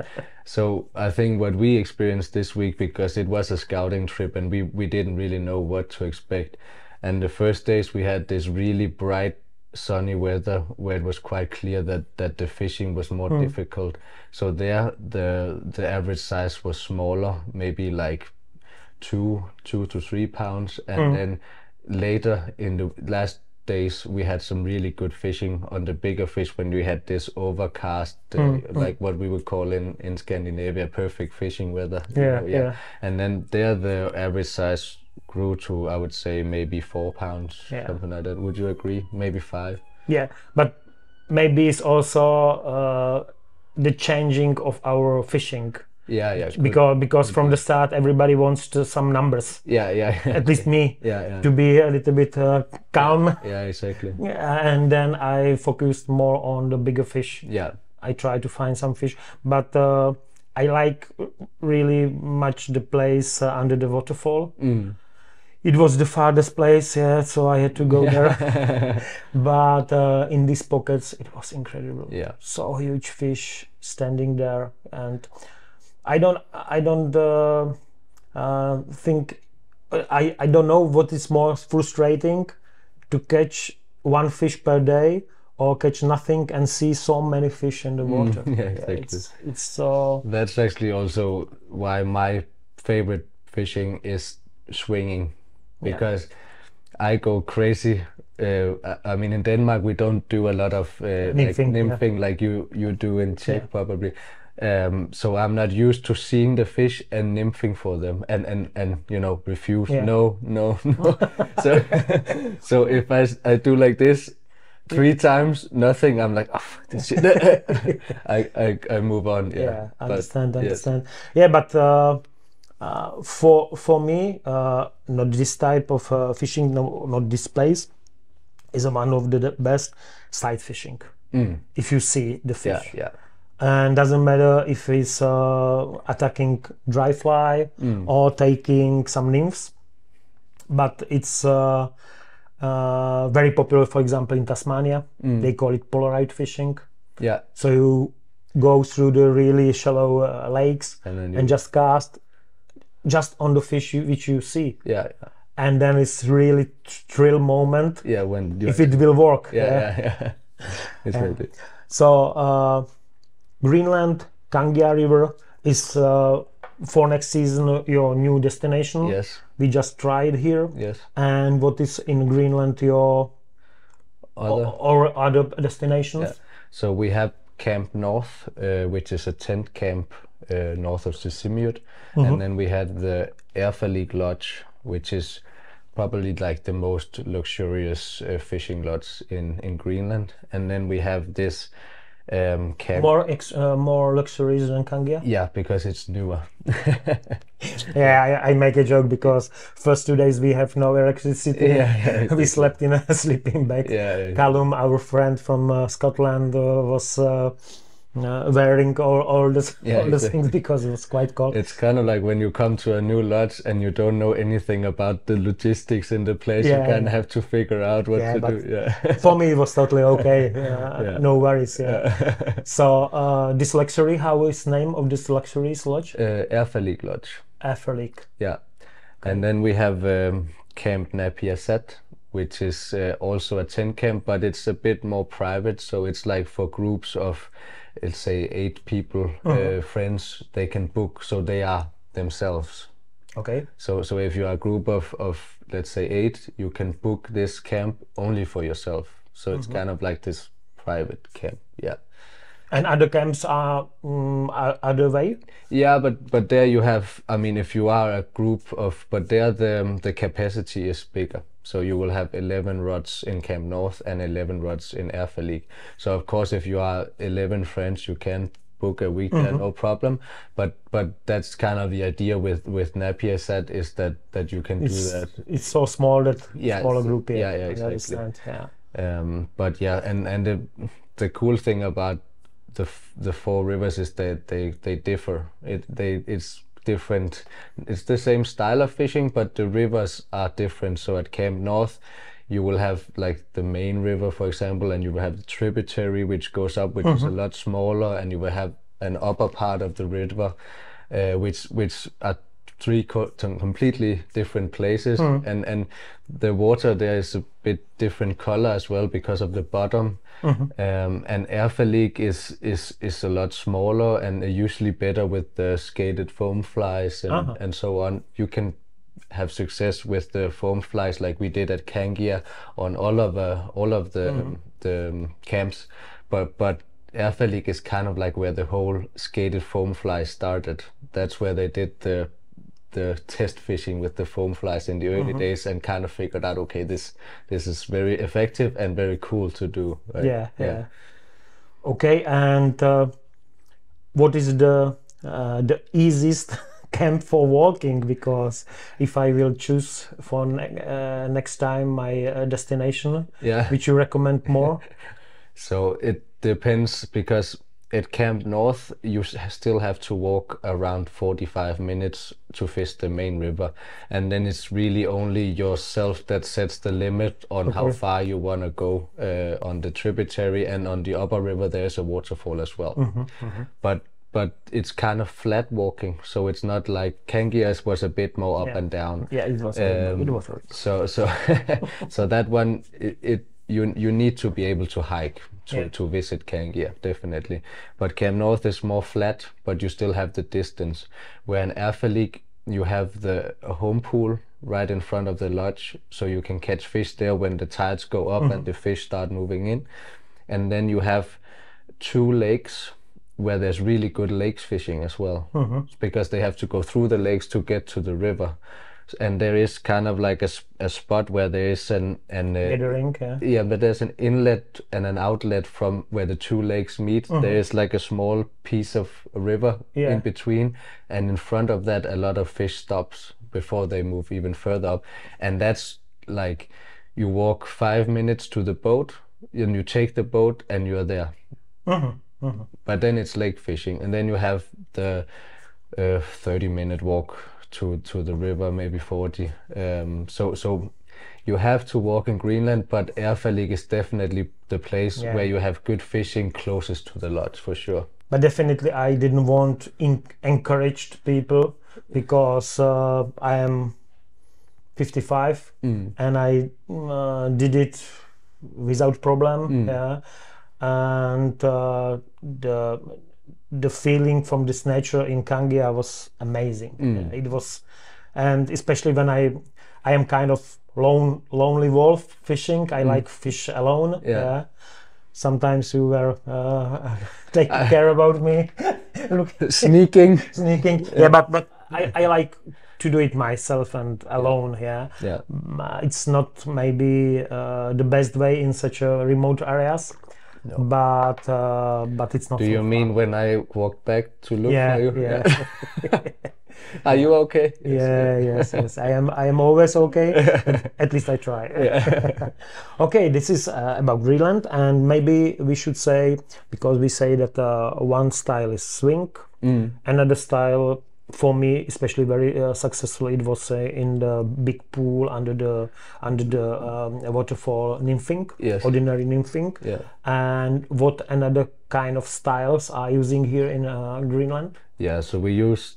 [SPEAKER 1] So I think what we experienced this week, because it was a scouting trip and we didn't really know what to expect. And the first days we had this really bright sunny weather where it was quite clear that the fishing was more difficult. So there the average size was smaller, maybe like 2 to 3 pounds. And then later in the last days we had some really good fishing on the bigger fish when we had this overcast, like what we would call in Scandinavia perfect fishing weather.
[SPEAKER 2] Yeah.
[SPEAKER 1] And then there the average size grew to, I would say, maybe 4 pounds, something like that. Would you agree? Maybe 5?
[SPEAKER 2] Yeah, but maybe it's also the changing of our fishing.
[SPEAKER 1] Yeah.
[SPEAKER 2] Because from the start everybody wants some numbers.
[SPEAKER 1] Yeah.
[SPEAKER 2] At least me.
[SPEAKER 1] Yeah.
[SPEAKER 2] To be a little bit calm.
[SPEAKER 1] Yeah, exactly.
[SPEAKER 2] And then I focused more on the bigger fish.
[SPEAKER 1] Yeah.
[SPEAKER 2] I try to find some fish, but I like really much the place under the waterfall. It was the farthest place, so I had to go there. But in these pockets, it was incredible.
[SPEAKER 1] Yeah.
[SPEAKER 2] So huge fish standing there, and I don't think I don't know what is more frustrating, to catch one fish per day or catch nothing and see so many fish in the water.
[SPEAKER 1] Yeah, exactly.
[SPEAKER 2] It's so.
[SPEAKER 1] That's actually also why my favorite fishing is swinging, because I go crazy. I mean, in Denmark we don't do a lot of nymphing like you do in Czech probably. So I'm not used to seeing the fish and nymphing for them and refuse. No. So if I do like this 3 times, nothing, I'm like, oh, fuck this shit. I move on.
[SPEAKER 2] Yeah, understand. Yeah, but for me, not this type of fishing, not this place, is one of the best sight fishing. If you see the fish.
[SPEAKER 1] Yeah.
[SPEAKER 2] And doesn't matter if it's attacking dry fly or taking some nymphs, but it's very popular, for example, in Tasmania. They call it polarized fishing.
[SPEAKER 1] Yeah.
[SPEAKER 2] So you go through the really shallow lakes and just cast just on the fish which you see.
[SPEAKER 1] Yeah.
[SPEAKER 2] And then it's really thrill moment.
[SPEAKER 1] Yeah, when
[SPEAKER 2] if it will work.
[SPEAKER 1] Yeah. It's really.
[SPEAKER 2] So Greenland, Kangia River is for next season your new destination.
[SPEAKER 1] Yes.
[SPEAKER 2] We just tried here.
[SPEAKER 1] Yes.
[SPEAKER 2] And what is in Greenland your other destinations?
[SPEAKER 1] Yeah. So we have Camp North, which is a tent camp north of Sisimiut, and then we have the Erfalig Lodge, which is probably like the most luxurious fishing lodge in Greenland, and then we have this camp.
[SPEAKER 2] More luxurious than Kangia?
[SPEAKER 1] Yeah, because it's newer.
[SPEAKER 2] Yeah, I make a joke because first 2 days we have no electricity.
[SPEAKER 1] Yeah,
[SPEAKER 2] we slept in a sleeping bag.
[SPEAKER 1] Yeah.
[SPEAKER 2] Callum, our friend from Scotland, was wearing all the things because it was quite cold.
[SPEAKER 1] It's kind of like when you come to a new lodge and you don't know anything about the logistics in the place. You kind of have to figure out what to do. Yeah.
[SPEAKER 2] For me, it was totally okay. No worries. So this luxury, how is the name of this luxurious lodge?
[SPEAKER 1] Erfalig Lodge.
[SPEAKER 2] Erfalig.
[SPEAKER 1] Yeah. Okay. And then we have Camp Navijáku, which is also a tent camp, but it's a bit more private. So it's like for groups of, let's say, 8 people, friends, they can book, so they are themselves.
[SPEAKER 2] Okay.
[SPEAKER 1] So if you are a group of let's say 8, you can book this camp only for yourself. So it's kind of like this private camp. Yeah.
[SPEAKER 2] And other camps are other way?
[SPEAKER 1] Yeah, but there you have, I mean, if you are a group of, but there the capacity is bigger. So you will have 11 rods in Camp North and 11 rods in Erfalig. So of course, if you are 11 friends, you can book a week there, no problem. But that's kind of the idea with Navijáku is that you can do that.
[SPEAKER 2] It's so small that smaller group.
[SPEAKER 1] Yeah, exactly.
[SPEAKER 2] Yeah.
[SPEAKER 1] But yeah, and the cool thing about the 4 rivers is that they differ. It's different. It's the same style of fishing, but the rivers are different. So at Camp North, you will have like the main river, for example, and you will have the tributary which goes up, which is a lot smaller, and you will have an upper part of the river, which are three completely different places, and the water there is a bit different color as well because of the bottom. And Naviják is a lot smaller and usually better with the skated foam flies and so on. You can have success with the foam flies like we did at Kangia on all of the camps, but Naviják is kind of like where the whole skated foam fly started. That's where they did the test fishing with the foam flies in the early days and kind of figured out, okay, this is very effective and very cool to do. Right?
[SPEAKER 2] Yeah. Okay, and what is the easiest camp for walking? Because if I will choose for next time my destination, which you recommend more?
[SPEAKER 1] So it depends, because at Camp North you still have to walk around 45 minutes to fish the main river, and then it's really only yourself that sets the limit on how far you want to go on the tributary, and on the upper river there's a waterfall as well. But it's kind of flat walking, so it's not like Kangias was a bit more up and down.
[SPEAKER 2] Yeah, it was. It was.
[SPEAKER 1] So that one, you need to be able to hike to visit Kangia, definitely. But Camp North is more flat, but you still have the distance. Where in Naviják you have the home pool right in front of the lodge, so you can catch fish there when the tides go up and the fish start moving in. And then you have 2 lakes where there's really good lakes fishing as well, because they have to go through the lakes to get to the river. And there is kind of like a spot where there is an
[SPEAKER 2] gathering,
[SPEAKER 1] but there's an inlet and an outlet from where the 2 lakes meet. There is like a small piece of river in between, and in front of that a lot of fish stops before they move even further up. And that's like, you walk 5 minutes to the boat, and you take the boat and you're there. But then it's lake fishing, and then you have the 30-minute walk to the river, maybe 40. So you have to walk in Greenland, but Naviják is definitely the place where you have good fishing closest to the lodge, for sure.
[SPEAKER 2] But definitely I didn't want encouraged people, because I am 55 and I did it without problem. And the feeling from this nature in Kangia was amazing. It was, and especially when I am kind of lonely wolf fishing. I like fish alone. Sometimes you were taking care about me.
[SPEAKER 1] sneaking.
[SPEAKER 2] Yeah, but I like to do it myself and alone. It's not maybe the best way in such a remote areas. No. But it's not.
[SPEAKER 1] Do you mean when I walked back to look for you?
[SPEAKER 2] Yeah.
[SPEAKER 1] Are you okay?
[SPEAKER 2] Yes. I am always okay. At least I try. Okay, this is about Greenland, and maybe we should say, because we say that one style is swing, another style, for me especially very successful, it was in the big pool under the waterfall nymphing, ordinary nymphing. And what another kind of styles are using here in Greenland?
[SPEAKER 1] So we'd use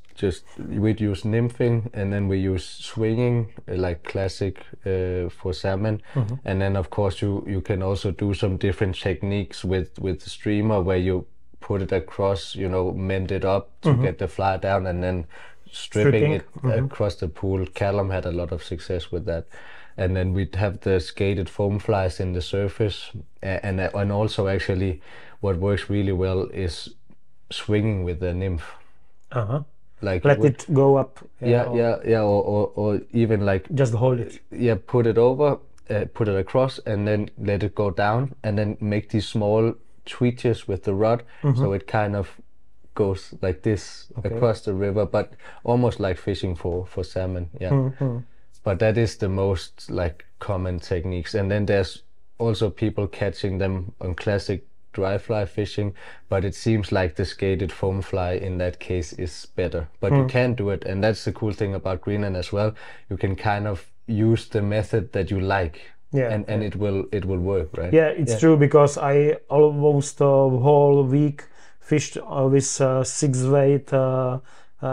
[SPEAKER 1] nymphing, and then we use swinging, like classic for salmon. And then of course you can also do some different techniques with the streamer, where you put it across, mend it up to get the fly down, and then stripping it across the pool. Callum had a lot of success with that. And then we'd have the skated foam flies in the surface, and also actually what works really well is swinging with the nymph. Like
[SPEAKER 2] let it go up.
[SPEAKER 1] Or even like
[SPEAKER 2] just hold it.
[SPEAKER 1] Put it over, put it across, and then let it go down, and then make these small twitches with the rod, so it kind of goes like this across the river, but almost like fishing for salmon. But that is the most like common techniques. And then there's also people catching them on classic dry fly fishing, but it seems like the skated foam fly in that case is better. But you can do it, and that's the cool thing about Greenland as well. You can kind of use the method that you like. and it will work, right?
[SPEAKER 2] Yeah, it's true, because I almost whole week fished with 6-weight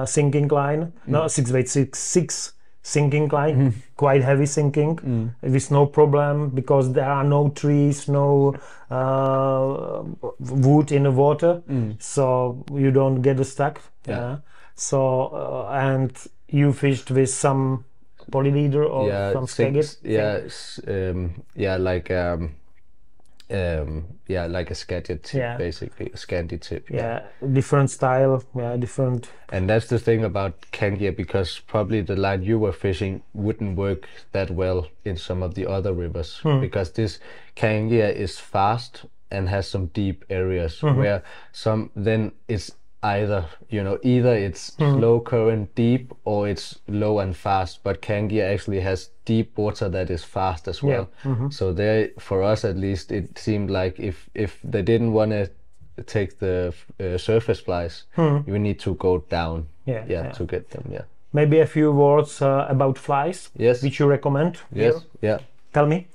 [SPEAKER 2] sinking line. No, 6-weight, six sinking line, quite heavy sinking, with no problem, because there are no trees, no wood in the water, so you don't get stuck. So and you fished with some polyleader or some skagit?
[SPEAKER 1] Like a skagit tip, basically a scanty tip.
[SPEAKER 2] Different style, different.
[SPEAKER 1] And that's the thing about Kangia, because probably the line you were fishing wouldn't work that well in some of the other rivers, because this Kangia is fast and has some deep areas, where some then it's either it's slow current deep, or it's low and fast, but Kangia actually has deep water that is fast as well. So there, for us at least, it seemed like if they didn't want to take the surface flies, you need to go down to get them.
[SPEAKER 2] Maybe a few words about flies, which you recommend. Tell me.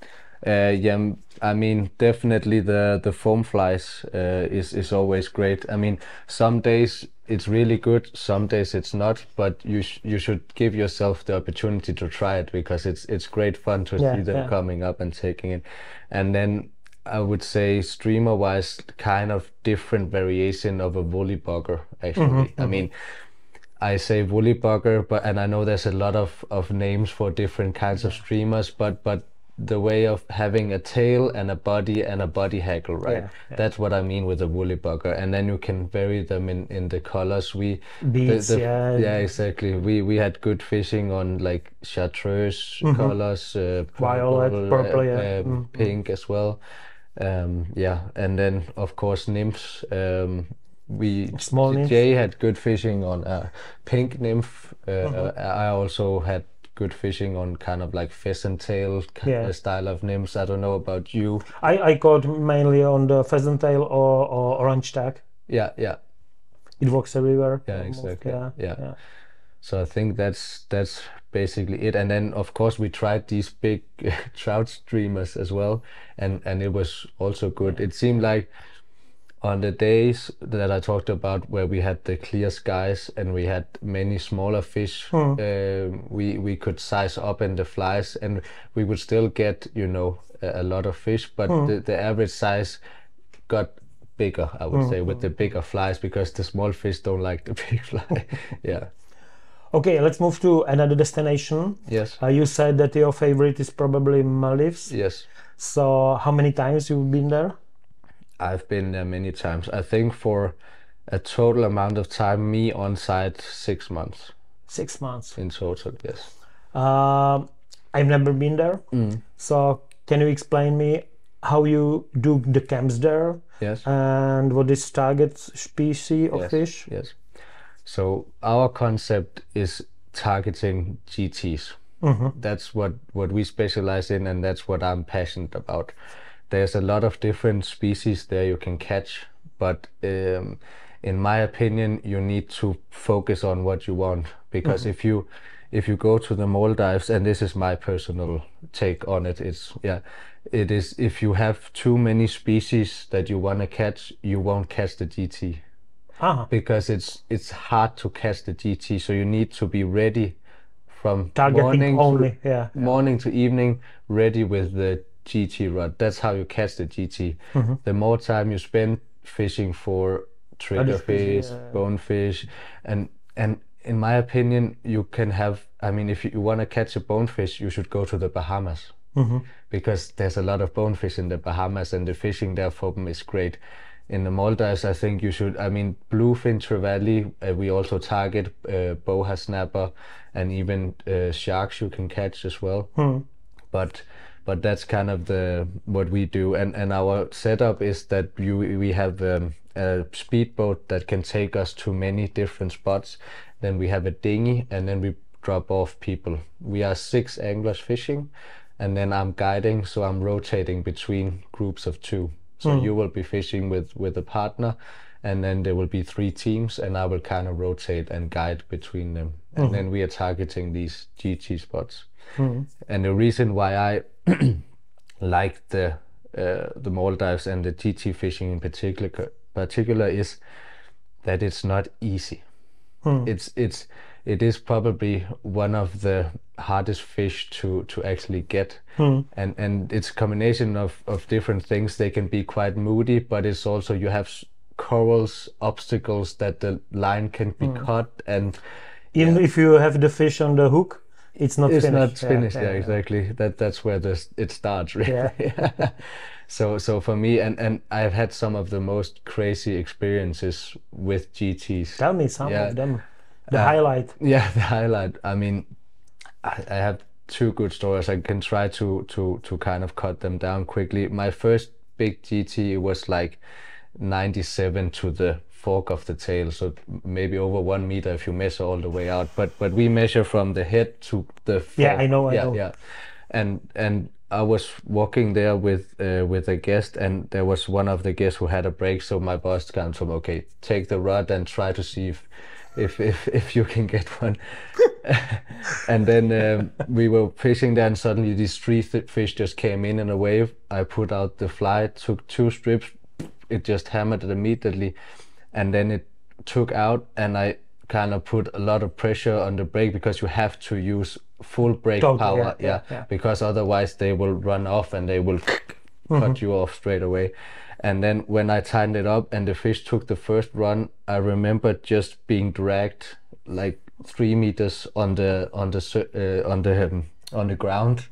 [SPEAKER 1] I mean, definitely the foam flies is always great. I mean, some days it's really good, some days it's not, but you should give yourself the opportunity to try it, because it's great fun to see them coming up and taking it. And then I would say, streamer wise, kind of different variation of a woolly bugger, actually. I mean, I say woolly bugger, and I know there's a lot of names for different kinds of streamers, but the way of having a tail and a body hackle, right? That's what I mean with a woolly bugger. And then you can vary them in the colors.
[SPEAKER 2] Beads,
[SPEAKER 1] exactly. We had good fishing on like chartreuse colors,
[SPEAKER 2] violet, purple,
[SPEAKER 1] pink as well. And then of course nymphs. Jay had good fishing on a pink nymph. I also had good fishing on kind of like pheasant tail style of nymphs. I don't know about you.
[SPEAKER 2] I caught mainly on the pheasant tail or orange tag.
[SPEAKER 1] It
[SPEAKER 2] works everywhere.
[SPEAKER 1] Exactly. So I think that's basically it. And then of course we tried these big trout streamers as well, and it was also good. It seemed like on the days that I talked about, where we had the clear skies and we had many smaller fish, we could size up in the flies, and we would still get a lot of fish, but the average size got bigger, I would say, with the bigger flies, because the small fish don't like the big fly.
[SPEAKER 2] Okay, let's move to another destination.
[SPEAKER 1] Yes.
[SPEAKER 2] You said that your favorite is probably Maldives.
[SPEAKER 1] Yes.
[SPEAKER 2] So how many times you've been there?
[SPEAKER 1] I've been there many times. I think for a total amount of time, me on site, 6 months.
[SPEAKER 2] 6 months
[SPEAKER 1] in total, yes.
[SPEAKER 2] I've never been there. So can you explain me how you do the camps there?
[SPEAKER 1] Yes.
[SPEAKER 2] And what is target species of fish?
[SPEAKER 1] Yes. So our concept is targeting GTs. That's what we specialize in, and that's what I'm passionate about. There's a lot of different species there you can catch, but in my opinion, you need to focus on what you want, because if you go to the Maldives, and this is my personal take on it, it is if you have too many species that you want to catch, you won't catch the GT. Because it's hard to catch the GT, so you need to be ready from morning to evening, ready with the GT rod. That's how you catch the GT. The more time you spend fishing for triggerfish, bonefish, and in my opinion, you can have, I mean, if you want to catch a bonefish, you should go to the Bahamas, because there's a lot of bonefish in the Bahamas, and the fishing there for them is great. In the Maldives, I think you should, I mean, bluefin trevally, we also target boha snapper, and even sharks you can catch as well. But that's kind of what we do, and our setup is that we have a speedboat that can take us to many different spots. Then we have a dinghy, and then we drop off people. We are 6 anglers fishing, and then I'm guiding, so I'm rotating between groups of 2. So you will be fishing with a partner, and then there will be 3 teams, and I will kind of rotate and guide between them. And then we are targeting these GT spots. And the reason why I like the Maldives and the GT fishing in particular is that it's not easy. It is probably one of the hardest fish to actually get, and it's a combination of different things. They can be quite moody, but it's also you have corals, obstacles that the line can be cut, and
[SPEAKER 2] even if you have the fish on the hook, it's not finished.
[SPEAKER 1] Yeah, exactly. That's where it starts, really.
[SPEAKER 2] Yeah.
[SPEAKER 1] So for me, and I've had some of the most crazy experiences with GTs.
[SPEAKER 2] Tell me some of them. The highlight.
[SPEAKER 1] Yeah, the highlight. I mean, I have two good stories. I can try to kind of cut them down quickly. My first big GT was like 97 to the fork of the tail, so maybe over 1 meter if you measure all the way out. But we measure from the head to the fork.
[SPEAKER 2] Yeah, I know.
[SPEAKER 1] Yeah. And I was walking there with a guest, and there was one of the guests who had a break. So my boss kind of told me, okay, take the rod and try to see if you can get one. And then we were fishing there, and suddenly these three fish just came in a wave. I put out the fly, took 2 strips, it just hammered it immediately, and then it took out, and I kind of put a lot of pressure on the brake, because you have to use full brake power, because otherwise they will run off and they will cut you off straight away. And then when I tightened it up and the fish took the first run, I remember just being dragged like 3 meters on the ground,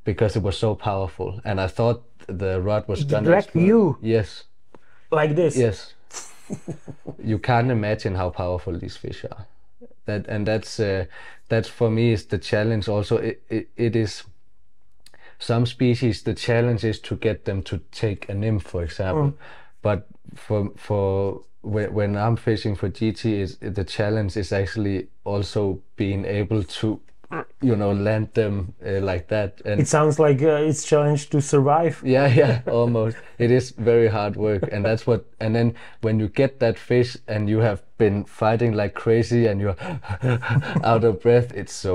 [SPEAKER 1] because it was so powerful, and I thought the rod was gonna
[SPEAKER 2] drag you.
[SPEAKER 1] Yes.
[SPEAKER 2] Like this.
[SPEAKER 1] Yes. You can't imagine how powerful these fish are. That's for me is the challenge. Also, it is some species. The challenge is to get them to take a nymph, for example. But for when I'm fishing for GT, the challenge is actually also being able to, land them like that. And
[SPEAKER 2] it sounds like it's challenge to survive.
[SPEAKER 1] Yeah, almost. It is very hard work, and that's what. And then when you get that fish and you have been fighting like crazy and you're out of breath, it's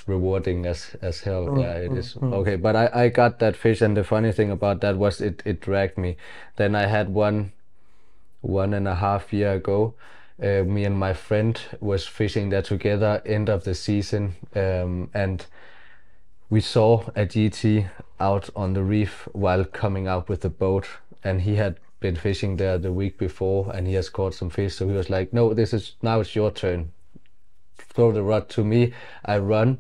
[SPEAKER 1] rewarding as hell. Yeah, it is. Okay, but I got that fish, and the funny thing about that was it dragged me. Then I had 1.5 years ago. Me and my friend was fishing there together, end of the season, and we saw a GT out on the reef while coming out with the boat, and he had been fishing there the week before and he has caught some fish, so he was like, no, now it's your turn, throw the rod to me. I run,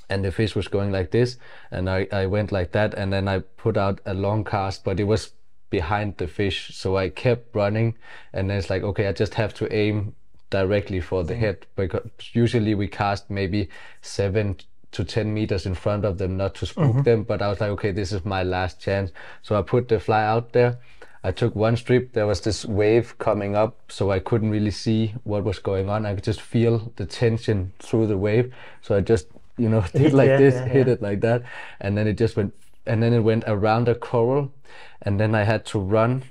[SPEAKER 1] and the fish was going like this, and I went like that, and then I put out a long cast, but it was behind the fish, so I kept running, and then it's like, okay, I just have to aim directly for the head, because usually we cast maybe 7 to 10 meters in front of them, not to spook them, but I was like, okay, this is my last chance. So I put the fly out there, I took 1 strip, there was this wave coming up, so I couldn't really see what was going on. I could just feel the tension through the wave, so I just did like this, hit it like that, and then it just went, and then it went around a coral, and then I had to run,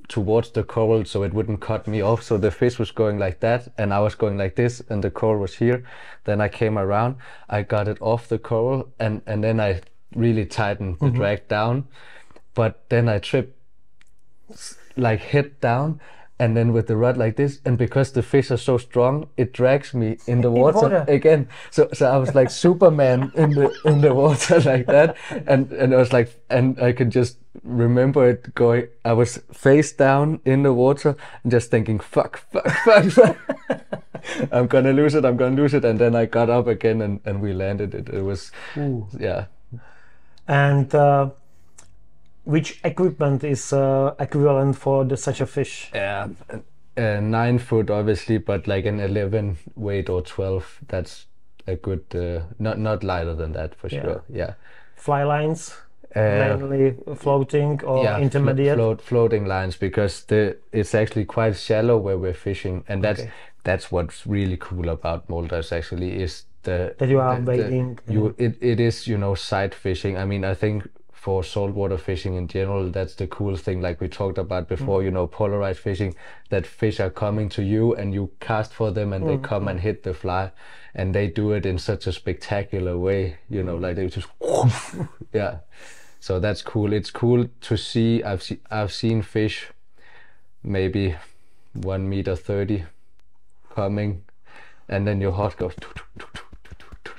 [SPEAKER 1] towards the coral so it wouldn't cut me off. So the fish was going like that, and I was going like this, and the coral was here. Then I came around, I got it off the coral, and then I really tightened the drag down, but then I tripped like head down, and then with the rod like this, and because the fish are so strong, it drags me in the water again. So I was like Superman in the water like that, and I was like, and I could just remember it going. I was face down in the water and just thinking, fuck. I'm gonna lose it, and then I got up again and we landed it. It was, yeah.
[SPEAKER 2] And which equipment is equivalent for such a fish?
[SPEAKER 1] 9 foot obviously, but like an 11 weight or 12, that's a good, not lighter than that for sure. Yeah.
[SPEAKER 2] Fly lines, mainly floating or intermediate?
[SPEAKER 1] Floating lines, because it's actually quite shallow where we're fishing, and that's what's really cool about Maldives actually, is that
[SPEAKER 2] you are wading.
[SPEAKER 1] It is, sight fishing. I mean, I think for saltwater fishing in general, that's the cool thing, like we talked about before, polarized fishing, that fish are coming to you and you cast for them and they come and hit the fly, and they do it in such a spectacular way, like they just So that's cool. It's cool to see. I've seen fish maybe 1.30 meters coming, and then your heart goes.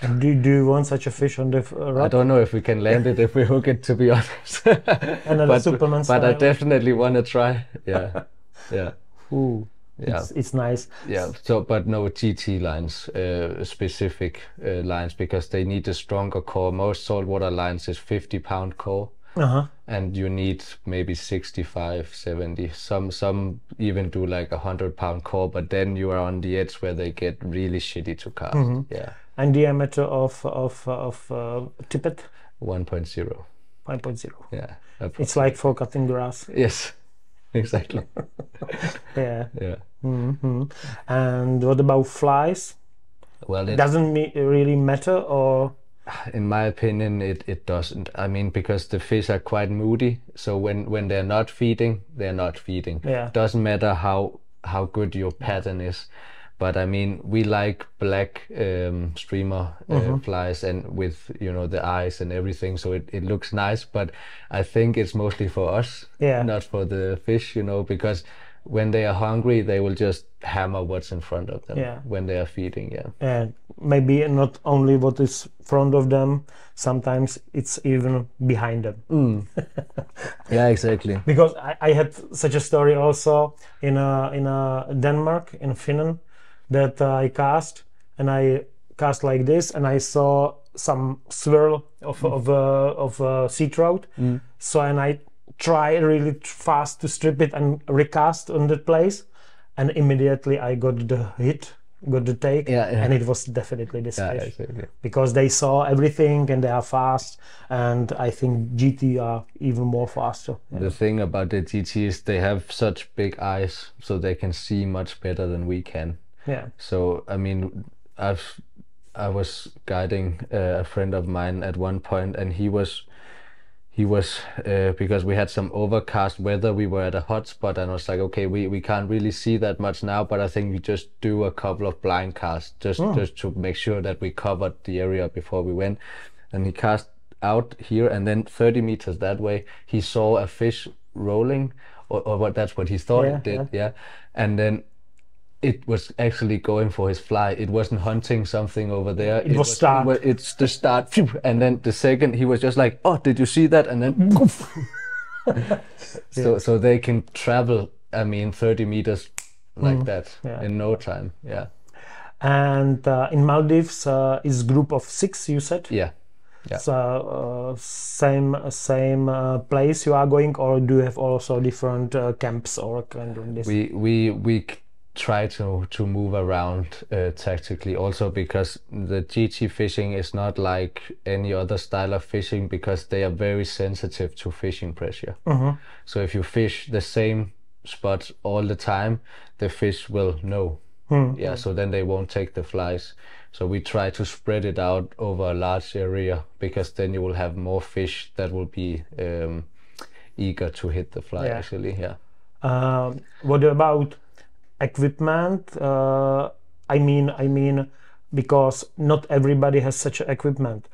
[SPEAKER 2] And do you want such a fish on the rod?
[SPEAKER 1] I don't know if we can land it if we hook it, to be honest.
[SPEAKER 2] Another Superman style.
[SPEAKER 1] But I definitely want to try. Yeah, yeah.
[SPEAKER 2] Ooh,
[SPEAKER 1] yeah.
[SPEAKER 2] It's nice.
[SPEAKER 1] Yeah. So, but no GT lines, specific lines, because they need a stronger core. Most saltwater lines is 50-pound core. And you need maybe 65, 70. Some even do like 100-pound core, but then you are on the edge where they get really shitty to cast. Yeah.
[SPEAKER 2] And diameter of tippet?
[SPEAKER 1] 1.0.
[SPEAKER 2] 1.0.
[SPEAKER 1] Yeah.
[SPEAKER 2] It's like for cutting grass.
[SPEAKER 1] Yes. Exactly.
[SPEAKER 2] Yeah.
[SPEAKER 1] Yeah.
[SPEAKER 2] And what about flies?
[SPEAKER 1] Well, it
[SPEAKER 2] doesn't really matter, or?
[SPEAKER 1] In my opinion, it doesn't. I mean, because the fish are quite moody, so when they're not feeding, they're not feeding.
[SPEAKER 2] Yeah.
[SPEAKER 1] Doesn't matter how good your pattern is. But I mean, we like black streamer flies, and with, you know, the eyes and everything, so it looks nice. But I think it's mostly for us, not for the fish, you know, because when they are hungry, they will just hammer what's in front of them when they are feeding. Yeah.
[SPEAKER 2] And maybe not only what is front of them, sometimes it's even behind them.
[SPEAKER 1] Yeah, exactly.
[SPEAKER 2] Because I had such a story also in Denmark, in Finland, that I cast, and I cast like this, and I saw some swirl of sea trout. So, and I tried really fast to strip it and recast on that place, and immediately I got the hit, got the take, and it was definitely this fish.
[SPEAKER 1] Exactly.
[SPEAKER 2] Because they saw everything and they are fast, and I think GT are even more faster.
[SPEAKER 1] The thing about the GT is they have such big eyes, so they can see much better than we can.
[SPEAKER 2] Yeah.
[SPEAKER 1] So I mean, I was guiding a friend of mine at one point, and he was because we had some overcast weather, we were at a hot spot, and I was like, okay, we can't really see that much now, but I think we just do a couple of blind casts just to make sure that we covered the area before we went. And he cast out here, and then 30 meters that way he saw a fish rolling, or what, that's what he thought it did. And then it was actually going for his fly. It wasn't hunting something over there.
[SPEAKER 2] It was start.
[SPEAKER 1] It's the start. And then the second, he was just like, oh, did you see that? And then poof. So they can travel, I mean, 30 meters like that in no time. Yeah.
[SPEAKER 2] And in Maldives is group of 6, you said?
[SPEAKER 1] Yeah. Yeah.
[SPEAKER 2] So same place you are going, or do you have also different camps or kind of this?
[SPEAKER 1] We try to move around tactically, also because the GT fishing is not like any other style of fishing, because they are very sensitive to fishing pressure. So if you fish the same spots all the time, the fish will know. So then they won't take the flies. So we try to spread it out over a large area, because then you will have more fish that will be eager to hit the fly. Actually,
[SPEAKER 2] what about equipment? I mean, because not everybody has such equipment.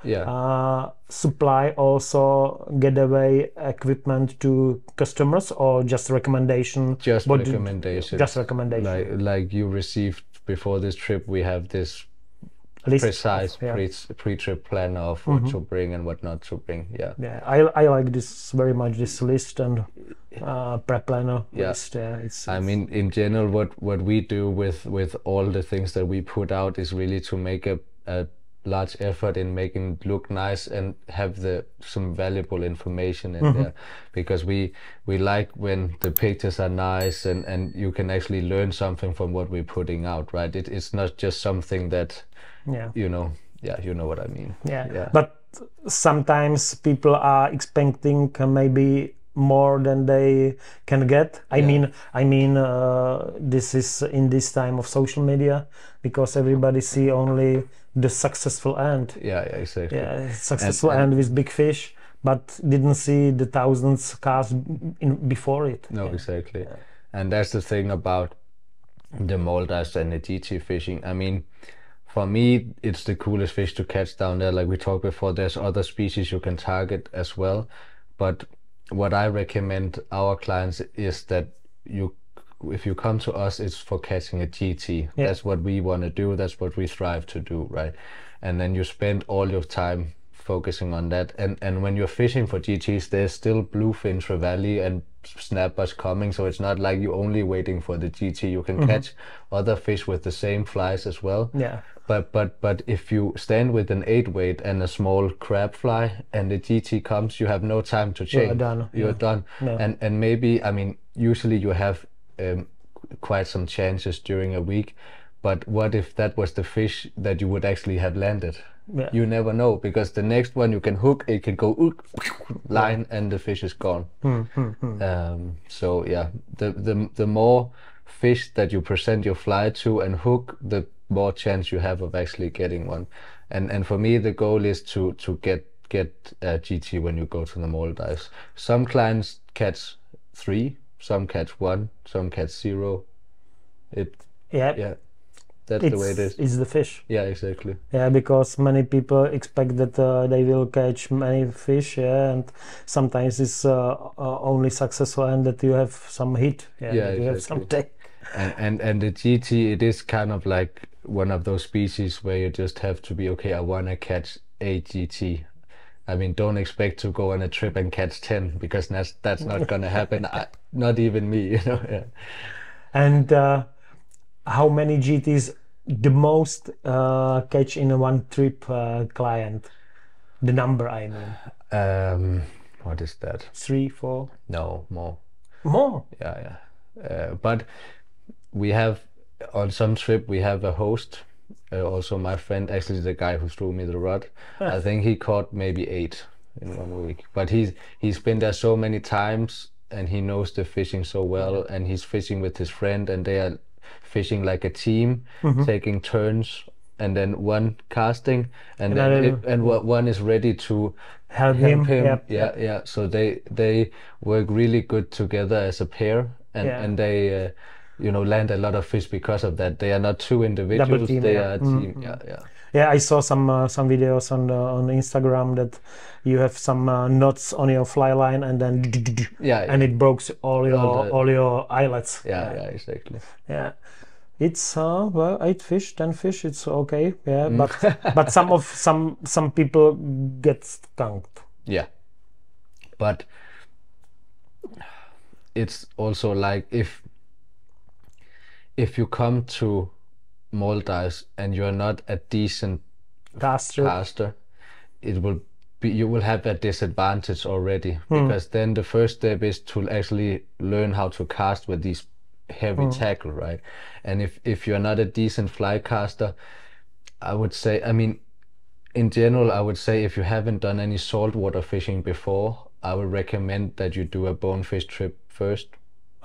[SPEAKER 2] Supply also getaway equipment to customers, or just recommendation?
[SPEAKER 1] Just recommendation.
[SPEAKER 2] Just recommendation.
[SPEAKER 1] Like you received before this trip, we have this precise pre-trip plan of what to bring and what not to bring.
[SPEAKER 2] I like this very much, this list and pre-planner list.
[SPEAKER 1] I mean, in general, what we do with all the things that we put out is really to make a large effort in making it look nice and have some valuable information in there, because we like when the pictures are nice and you can actually learn something from what we're putting out, right? It's not just something that you know what I mean. But sometimes people are expecting maybe more than they can get. I mean this is in this time of social media, because everybody see only the successful end. Exactly.
[SPEAKER 2] Successful end with big fish, but didn't see the thousands cast before it.
[SPEAKER 1] Exactly. And that's the thing about the Maldives and the GT fishing. I mean, for me, it's the coolest fish to catch down there. Like we talked before, there's other species you can target as well, But what I recommend our clients is that if you come to us, it's for catching a GT.
[SPEAKER 2] Yeah.
[SPEAKER 1] That's what we want to do. That's what we strive to do, right? And then you spend all your time focusing on that. And when you're fishing for GTs, there's still bluefin, trevally, and snappers coming. So it's not like you're only waiting for the GT. You can catch other fish with the same flies as well.
[SPEAKER 2] Yeah.
[SPEAKER 1] But if you stand with an 8-weight and a small crab fly and the GT comes, you have no time to change.
[SPEAKER 2] You're done.
[SPEAKER 1] You're done.
[SPEAKER 2] Yeah.
[SPEAKER 1] And maybe, I mean, usually you have quite some chances during a week. But what if that was the fish that you would actually have landed?
[SPEAKER 2] Yeah.
[SPEAKER 1] You never know, because the next one you can hook, it can go line and the fish is gone. So yeah, the more fish that you present your fly to and hook, the more chance you have of actually getting one. And for me, the goal is to get a GT when you go to the Maldives. Some clients catch 3, some catch 1, some catch 0. Yeah. That's the way it is.
[SPEAKER 2] It's the fish.
[SPEAKER 1] Yeah, exactly.
[SPEAKER 2] Yeah, because many people expect that they will catch many fish, yeah, and sometimes it's only successful and that you have some hit, yeah, that you have some take.
[SPEAKER 1] And the GT, it is kind of like one of those species where you just have to be, okay, I want to catch a GT. I mean, don't expect to go on a trip and catch 10, because that's not gonna happen. Not even me, you know. Yeah.
[SPEAKER 2] And how many GTs the most catch in a one trip client? The number, I mean.
[SPEAKER 1] What is that?
[SPEAKER 2] 3, 4?
[SPEAKER 1] No, more.
[SPEAKER 2] More?
[SPEAKER 1] Yeah. But we have, on some trip, we have a host. Also my friend, actually the guy who threw me the rod. I think he caught maybe 8 in 1 week. But he's been there so many times and he knows the fishing so well, and he's fishing with his friend and they are fishing like a team, taking turns, and then one casting, and one is ready to
[SPEAKER 2] help him.
[SPEAKER 1] Yeah. So they work really good together as a pair, and they land a lot of fish because of that. They are not 2 individuals; they are a team.
[SPEAKER 2] Yeah, I saw some videos on Instagram that you have some knots on your fly line, and then and it breaks all your eyelets.
[SPEAKER 1] Yeah, exactly.
[SPEAKER 2] Yeah, it's 8 fish, 10 fish. It's okay. Yeah, but some people get skunked.
[SPEAKER 1] Yeah, but it's also like if you come to Maldives and you're not a decent caster, you will have a disadvantage already, because then the first step is to actually learn how to cast with these heavy tackle, right? And if you're not a decent fly caster, I would say, I mean, in general, I would say if you haven't done any saltwater fishing before, I would recommend that you do a bonefish trip first.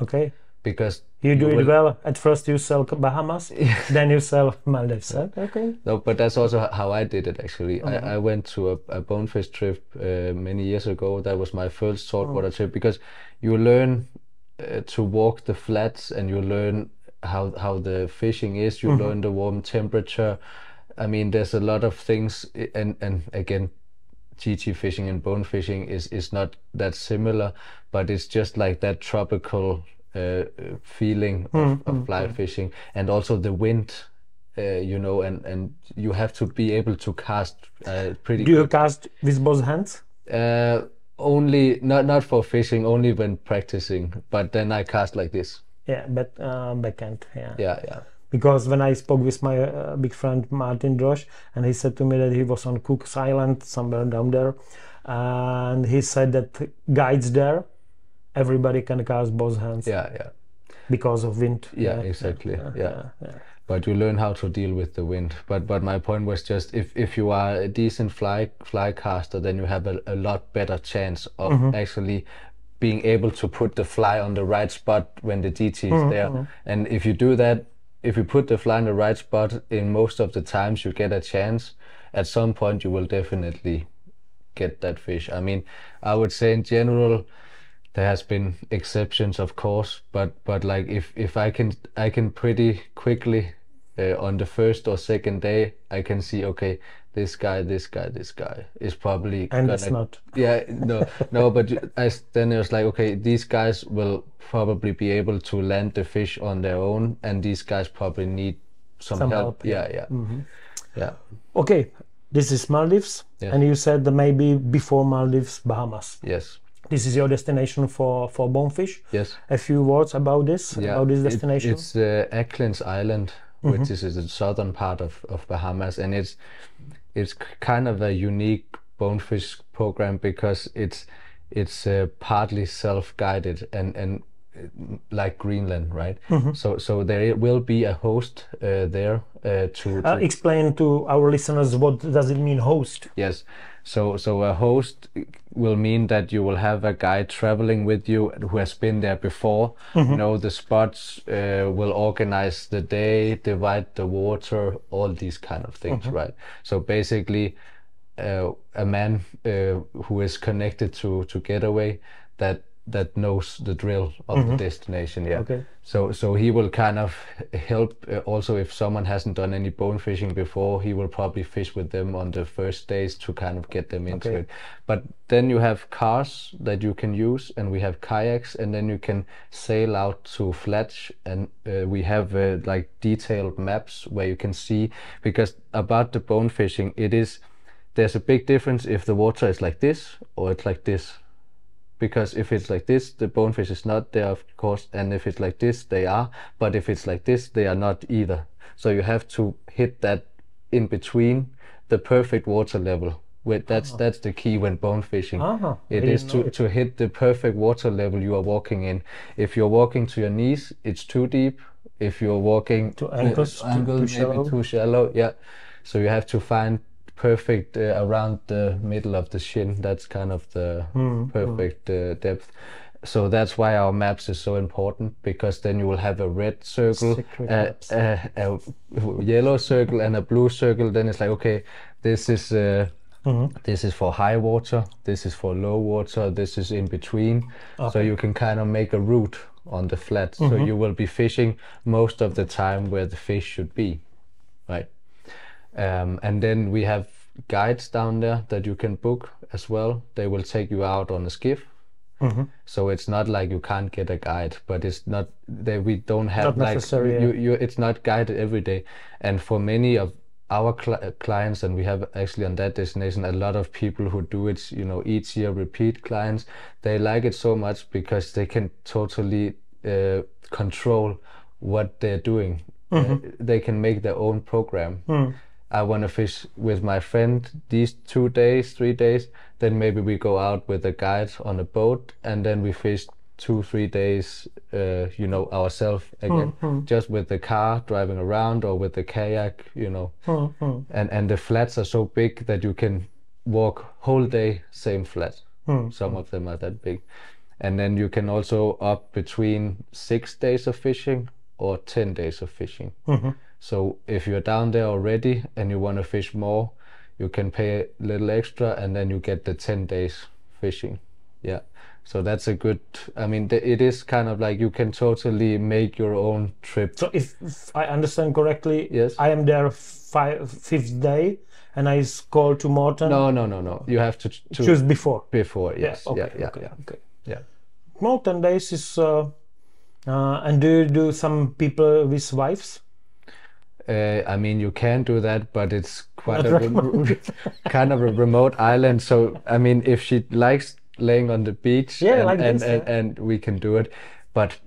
[SPEAKER 2] Okay.
[SPEAKER 1] Because
[SPEAKER 2] you do it well. At first you sell Bahamas, then you sell Maldives. Okay.
[SPEAKER 1] No, but that's also how I did it, actually. I went to a bonefish trip many years ago. That was my first saltwater trip, because you learn to walk the flats, and you learn how the fishing is. You learn the warm temperature. I mean, there's a lot of things, and again, GT fishing and bone fishing is not that similar, but it's just like that tropical feeling of fly fishing, and also the wind, and you have to be able to cast pretty.
[SPEAKER 2] Do you cast with both hands?
[SPEAKER 1] Only not for fishing, only when practicing, but then I cast like this.
[SPEAKER 2] Yeah, but backhand.
[SPEAKER 1] Yeah.
[SPEAKER 2] Because when I spoke with my big friend Martin, and he said to me that he was on Cook's Island, somewhere down there, and he said that guides there, everybody can cast both hands.
[SPEAKER 1] Yeah.
[SPEAKER 2] Because of wind.
[SPEAKER 1] Yeah, exactly. Yeah. But you learn how to deal with the wind. But my point was just, if you are a decent fly caster, then you have a lot better chance of actually being able to put the fly on the right spot when the GT is there. And if you do that, if you put the fly in the right spot, in most of the times you get a chance. At some point you will definitely get that fish. I mean, I would say in general there has been exceptions, of course, but like if I can pretty quickly on the first or second day, I can see, okay, this guy is probably
[SPEAKER 2] and
[SPEAKER 1] gonna,
[SPEAKER 2] it's not.
[SPEAKER 1] Yeah, no, but then it was like, okay, these guys will probably be able to land the fish on their own, and these guys probably need some help. Yeah. Yeah.
[SPEAKER 2] Okay, this is Maldives,
[SPEAKER 1] Yes.
[SPEAKER 2] and you said that maybe before Maldives, Bahamas.
[SPEAKER 1] Yes.
[SPEAKER 2] This is your destination for bonefish.
[SPEAKER 1] Yes.
[SPEAKER 2] A few words about this, about this destination.
[SPEAKER 1] It's Acklins Island, which is the southern part of Bahamas, and it's kind of a unique bonefish program because it's partly self-guided and like Greenland, right? So there will be a host there to
[SPEAKER 2] explain to our listeners what does it mean, host.
[SPEAKER 1] Yes. So a host will mean that you will have a guide traveling with you who has been there before, know the spots, will organize the day, divide the water, all these kind of things, right? So basically a man who is connected to Getaway that knows the drill of the destination. Yeah.
[SPEAKER 2] Okay.
[SPEAKER 1] So he will kind of help also if someone hasn't done any bone fishing before, he will probably fish with them on the first days to kind of get them into it. But then you have cars that you can use, and we have kayaks, and then you can sail out to flats, and we have like detailed maps where you can see, because about the bone fishing, there's a big difference if the water is like this or it's like this. Because if it's like this, the bonefish is not there, of course, and if it's like this, they are. But if it's like this, they are not either. So you have to hit that in between, the perfect water level. That's the key when bone fishing. It is to hit the perfect water level you are walking in. If you're walking to your knees, it's too deep. If you're walking
[SPEAKER 2] to ankles,
[SPEAKER 1] maybe too shallow. Yeah. So you have to find perfect around the middle of the shin. That's kind of the perfect depth. So that's why our maps is so important, because then you will have a red circle, a yellow circle, and a blue circle. Then it's like, okay, this is for high water, this is for low water, this is in between. So you can kind of make a route on the flat. So you will be fishing most of the time where the fish should be, right? And then we have guides down there that you can book as well. They will take you out on a skiff. So it's not like you can't get a guide, but it's not that we don't have, not necessary, it's not guided every day. And for many of our clients, and we have actually on that destination a lot of people who do it, each year, repeat clients, they like it so much because they can totally control what they're doing. They can make their own program. I want to fish with my friend these 2 days, 3 days, then maybe we go out with a guide on a boat, and then we fish 2-3 days, ourselves again, just with the car driving around or with the kayak, and the flats are so big that you can walk whole day, same flat. Some of them are that big. And then you can also opt between 6 days of fishing or 10 days of fishing. So if you're down there already and you want to fish more, you can pay a little extra, and then you get the 10 days fishing. Yeah. So that's a good, it is kind of like you can totally make your own trip.
[SPEAKER 2] So if I understand correctly,
[SPEAKER 1] yes,
[SPEAKER 2] I am there 5th day and I call to Morten.
[SPEAKER 1] No. You have to
[SPEAKER 2] choose before.
[SPEAKER 1] Before, yes.
[SPEAKER 2] Okay.
[SPEAKER 1] Yeah.
[SPEAKER 2] More 10 days is, and do you do some people with wives?
[SPEAKER 1] You can do that, but it's quite kind of a remote island. So, if she likes laying on the beach, and we can do it. But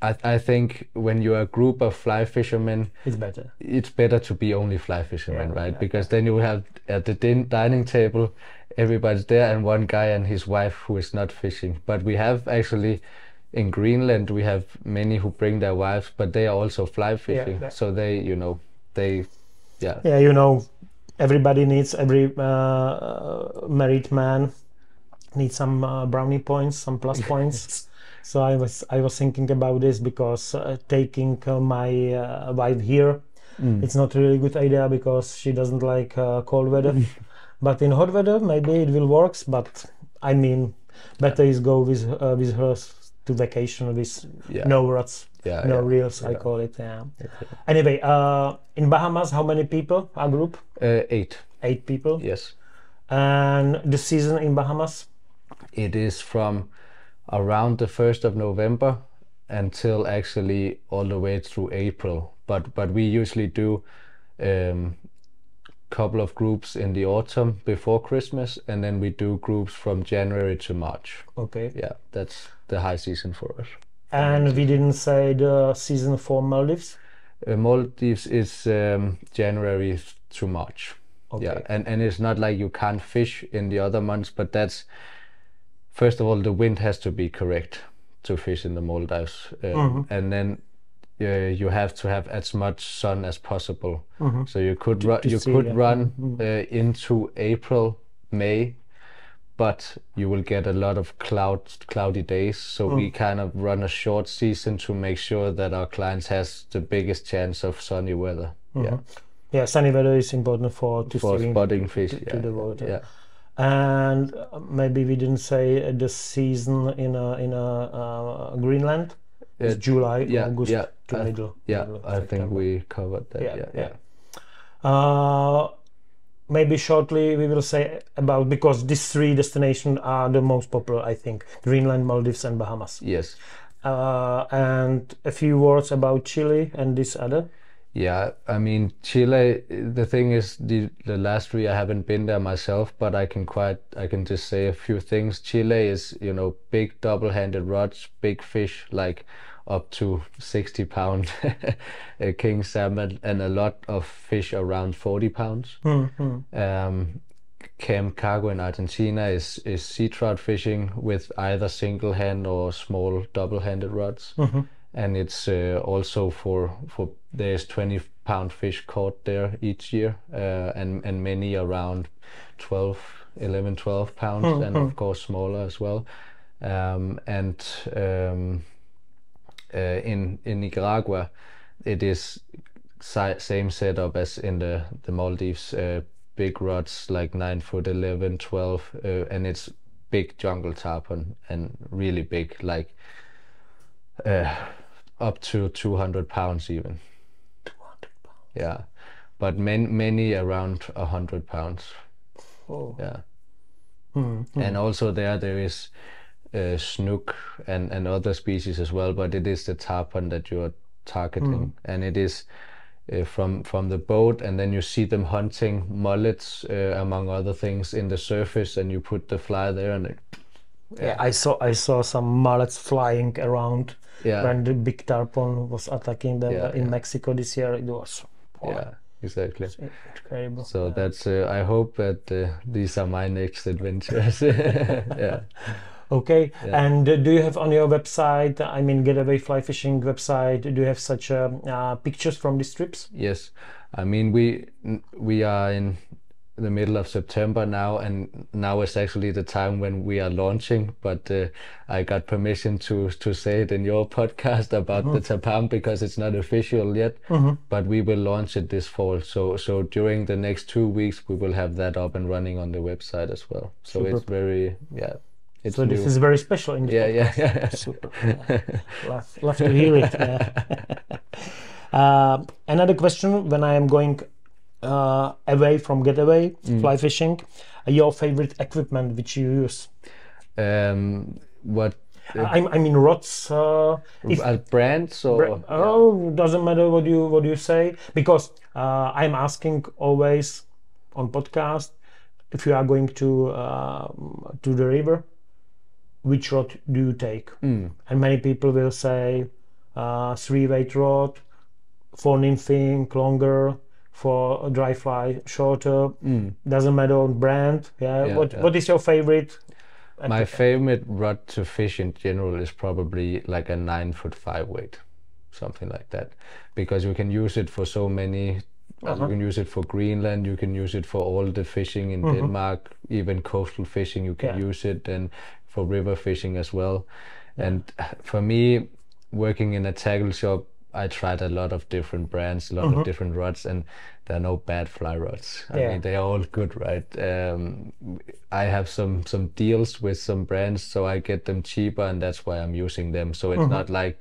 [SPEAKER 1] I think when you're a group of fly fishermen, it's better to be only fly fishermen, right? Because then you have at the dining table, everybody's there, and one guy and his wife who is not fishing. But we have actually, in Greenland, we have many who bring their wives, but they are also fly fishing. So
[SPEAKER 2] everybody needs, every married man needs some brownie points, some plus points. So I was thinking about this because taking my wife here, it's not really a good idea because she doesn't like cold weather. But in hot weather, maybe it will work. But better is go with her to vacation with no rods. no reels, I call it. Yeah. Anyway, in Bahamas, how many people? Our group?
[SPEAKER 1] 8.
[SPEAKER 2] 8 people.
[SPEAKER 1] Yes.
[SPEAKER 2] And the season in Bahamas?
[SPEAKER 1] It is from around the 1st of November until actually all the way through April. But we usually do couple of groups in the autumn before Christmas, and then we do groups from January to March.
[SPEAKER 2] Okay.
[SPEAKER 1] Yeah, that's the high season for us.
[SPEAKER 2] And we didn't say the season for Maldives?
[SPEAKER 1] Maldives is January to March.
[SPEAKER 2] Okay.
[SPEAKER 1] Yeah, and it's not like you can't fish in the other months, but that's, first of all, the wind has to be correct to fish in the Maldives, and then you have to have as much sun as possible. So you could run into April, May, but you will get a lot of cloudy days. So we kind of run a short season to make sure that our clients has the biggest chance of sunny weather.
[SPEAKER 2] Yeah, sunny weather is important for
[SPEAKER 1] spotting fish
[SPEAKER 2] to the water.
[SPEAKER 1] Yeah.
[SPEAKER 2] And maybe we didn't say the season in Greenland. It's July, August to middle.
[SPEAKER 1] I think we covered that.
[SPEAKER 2] Maybe shortly we will say about, because these 3 destinations are the most popular, I think: Greenland, Maldives, and Bahamas.
[SPEAKER 1] Yes.
[SPEAKER 2] And a few words about Chile and this other.
[SPEAKER 1] Yeah, I mean, Chile, the thing is, the last 3 I haven't been there myself, but I can just say a few things. Chile is, big double-handed rods, big fish, like up to 60-pound king salmon, and a lot of fish around 40 pounds. Camp Cargo in Argentina is sea trout fishing with either single hand or small double-handed rods. And it's also for there's 20-pound fish caught there each year, and many around 11, 12 pounds, and of course smaller as well. In Nicaragua, it is same setup as in the Maldives, big rods like 9 foot, 11, 12, and it's big jungle tarpon, and really big, like up to 200 pounds even.
[SPEAKER 2] 200 pounds.
[SPEAKER 1] Yeah, but many around 100 pounds.
[SPEAKER 2] Oh.
[SPEAKER 1] Yeah. And also there is snook and other species as well, but it is the tarpon that you're targeting, and it is from the boat, and then you see them hunting mullets among other things in the surface, and you put the fly there, and
[SPEAKER 2] I saw some mullets flying around when the big tarpon was attacking them in Mexico this year. It was
[SPEAKER 1] exactly.
[SPEAKER 2] It's incredible.
[SPEAKER 1] So that's I hope that these are my next adventures.
[SPEAKER 2] Okay. And do you have on your website, I mean, Getaway Fly Fishing website, do you have such pictures from these trips?
[SPEAKER 1] Yes, I mean, we are in the middle of September now, and now is actually the time when we are launching, but I got permission to say it in your podcast about the tapam, because it's not official yet, but we will launch it this fall. So during the next 2 weeks we will have that up and running on the website as well. So super. It's very it's
[SPEAKER 2] so new. This is very special in the podcast. Super. Love to hear it. Another question: when I am going away from Getaway fly fishing, your favorite equipment which you use?
[SPEAKER 1] What?
[SPEAKER 2] I mean rods.
[SPEAKER 1] Brands or?
[SPEAKER 2] Doesn't matter what you say, because I'm asking always on podcast, if you are going to the river, which rod do you take? And many people will say 3-weight rod, for nymphing longer, for dry fly shorter. Doesn't matter on brand. What is your favorite?
[SPEAKER 1] My favorite rod to fish in general is probably like a 9 foot 5-weight, something like that, because you can use it for so many. You can use it for Greenland, you can use it for all the fishing in Denmark, even coastal fishing you can use it, and for river fishing as well. And for me, working in a tackle shop, I tried a lot of different brands, a lot of different rods, and there are no bad fly rods. I mean, they are all good, right? I have some deals with some brands, so I get them cheaper, and that's why I'm using them. So it's not like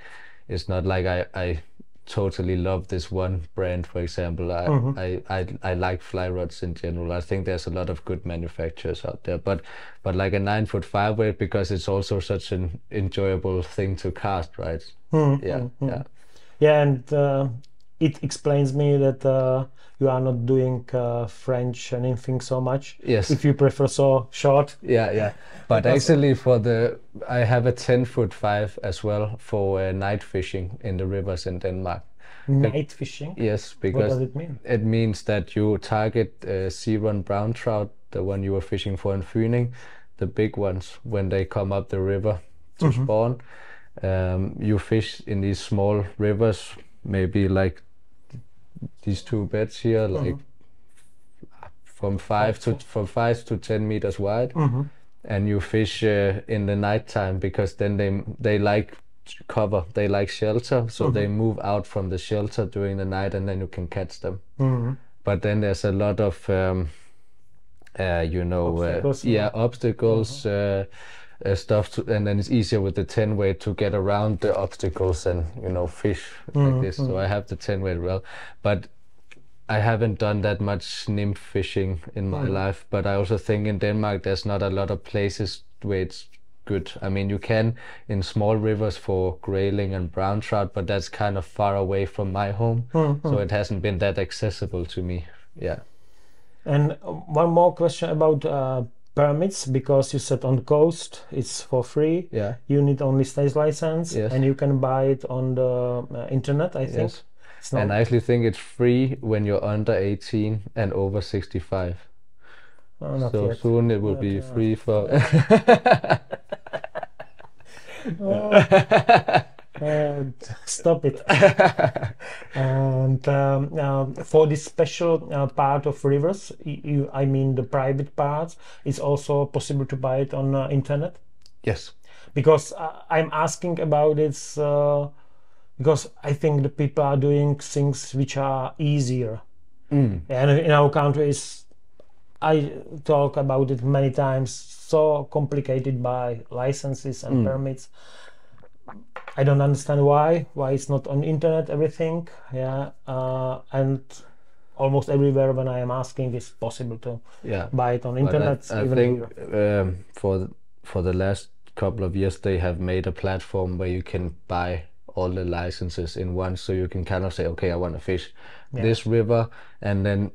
[SPEAKER 1] it's not like I totally love this one brand, for example. I like fly rods in general. I think there's a lot of good manufacturers out there, but like a 9'5" weight, because it's also such an enjoyable thing to cast, right?
[SPEAKER 2] Yeah, and it explains me that you are not doing French and anything so much.
[SPEAKER 1] Yes.
[SPEAKER 2] If you prefer so short.
[SPEAKER 1] Yeah. But actually, I have a 10'5" as well for night fishing in the rivers in Denmark.
[SPEAKER 2] Night fishing?
[SPEAKER 1] Yes, because
[SPEAKER 2] what does it mean?
[SPEAKER 1] It means that you target sea-run brown trout, the one you were fishing for in Fyning, the big ones, when they come up the river to spawn. You fish in these small rivers, maybe like these two beds here, like from 5 to 10 meters wide, and you fish in the nighttime, because then they like cover, they like shelter, so they move out from the shelter during the night, and then you can catch them. But then there's a lot of obstacles, stuff, and then it's easier with the 10 weight to get around the obstacles and fish like this. So I have the 10 weight well, but I haven't done that much nymph fishing in my life. But I also think in Denmark there's not a lot of places where it's good. I mean, you can in small rivers for grayling and brown trout, but that's kind of far away from my home, so it hasn't been that accessible to me. Yeah.
[SPEAKER 2] And one more question about permits, because you said on the coast it's for free.
[SPEAKER 1] Yeah.
[SPEAKER 2] You need only stage license, and you can buy it on the internet, I think.
[SPEAKER 1] Yes. And I actually think it's free when you're under 18 and over 65.
[SPEAKER 2] Not
[SPEAKER 1] so
[SPEAKER 2] yet.
[SPEAKER 1] Soon it will be free for.
[SPEAKER 2] Stop it. And for this special part of rivers, I mean the private parts, it's also possible to buy it on internet?
[SPEAKER 1] Yes.
[SPEAKER 2] Because I'm asking about it because I think the people are doing things which are easier. And in our countries, I talk about it many times, so complicated by licenses and permits. I don't understand why it's not on internet, everything. And almost everywhere when I am asking, it's possible to buy it on internet.
[SPEAKER 1] I think for the last couple of years they have made a platform where you can buy all the licenses in one, so you can kind of say, okay, I want to fish this river, and then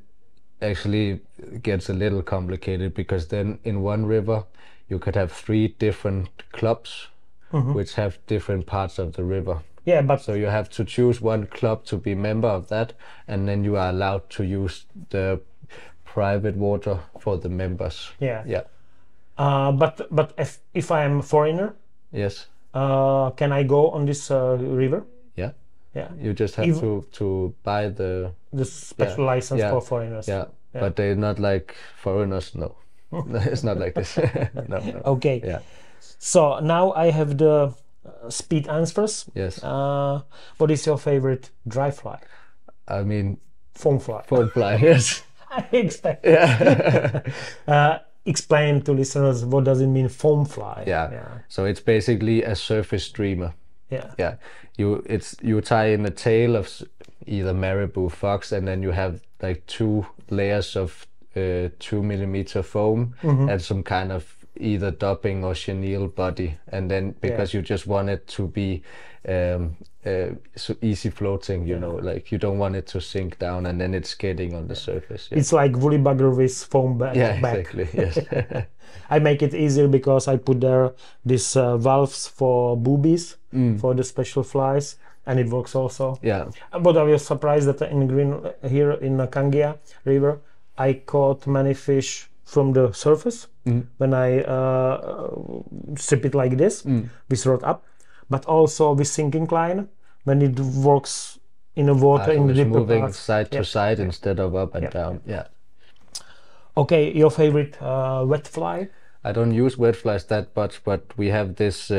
[SPEAKER 1] actually it gets a little complicated, because then in one river you could have 3 different clubs which have different parts of the river.
[SPEAKER 2] Yeah, but
[SPEAKER 1] so you have to choose one club to be member of that, and then you are allowed to use the private water for the members.
[SPEAKER 2] But if I am a foreigner,
[SPEAKER 1] yes,
[SPEAKER 2] can I go on this river?
[SPEAKER 1] Yeah, you just have to buy the
[SPEAKER 2] special license for foreigners.
[SPEAKER 1] But they're not like foreigners. No. It's not like this. No.
[SPEAKER 2] Okay.
[SPEAKER 1] Yeah.
[SPEAKER 2] So now I have the speed answers.
[SPEAKER 1] Yes.
[SPEAKER 2] What is your favorite dry fly?
[SPEAKER 1] I mean,
[SPEAKER 2] foam fly.
[SPEAKER 1] Foam fly. Yes.
[SPEAKER 2] I expect. Yeah. Explain to listeners, what does it mean, foam fly?
[SPEAKER 1] Yeah. So it's basically a surface streamer. Yeah. You tie in the tail of either marabou, fox, and then you have like 2 layers of 2mm foam and some kind of either dubbing or chenille body, and then because you just want it to be so easy floating, like you don't want it to sink down and then it's getting on the surface.
[SPEAKER 2] It's like woolly bugger with foam back.
[SPEAKER 1] Exactly. Yes.
[SPEAKER 2] I make it easier because I put there these valves for boobies for the special flies, and it works also. But I was surprised that here in Kangia river I caught many fish from the surface when I strip it like this with rod up, but also with sinking line when it works in the water in the deeper
[SPEAKER 1] moving
[SPEAKER 2] parts.
[SPEAKER 1] Side to side instead of up and down.
[SPEAKER 2] Okay, your favorite wet fly?
[SPEAKER 1] I don't use wet flies that much, but we have this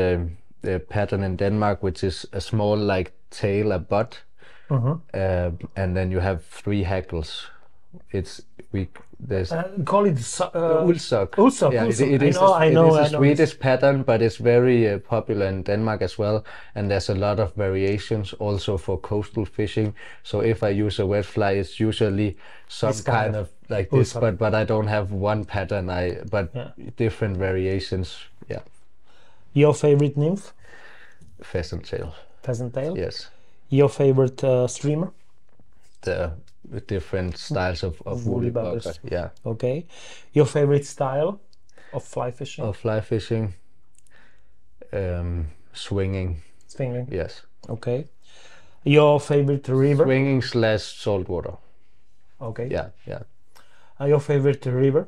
[SPEAKER 1] pattern in Denmark, which is a small like tail, a butt, and then you have 3 hackles there's
[SPEAKER 2] call it
[SPEAKER 1] Ulsok.
[SPEAKER 2] Ulsok.
[SPEAKER 1] Yeah,
[SPEAKER 2] Ulsok.
[SPEAKER 1] it is a Swedish pattern, but it's very popular in Denmark as well. And there's a lot of variations also for coastal fishing. So if I use a wet fly, it's usually some kind of like this, but I don't have one pattern. Different variations. Yeah.
[SPEAKER 2] Your favorite nymph?
[SPEAKER 1] Pheasant tail.
[SPEAKER 2] Pheasant tail.
[SPEAKER 1] Yes.
[SPEAKER 2] Your favorite streamer?
[SPEAKER 1] The different styles of woolly bugger. Yeah.
[SPEAKER 2] Okay. Your favorite style of fly fishing?
[SPEAKER 1] Of fly fishing, swinging.
[SPEAKER 2] Swinging.
[SPEAKER 1] Yes.
[SPEAKER 2] Okay. Your favorite river?
[SPEAKER 1] Swinging / saltwater.
[SPEAKER 2] Okay.
[SPEAKER 1] Yeah, yeah.
[SPEAKER 2] Your favorite river?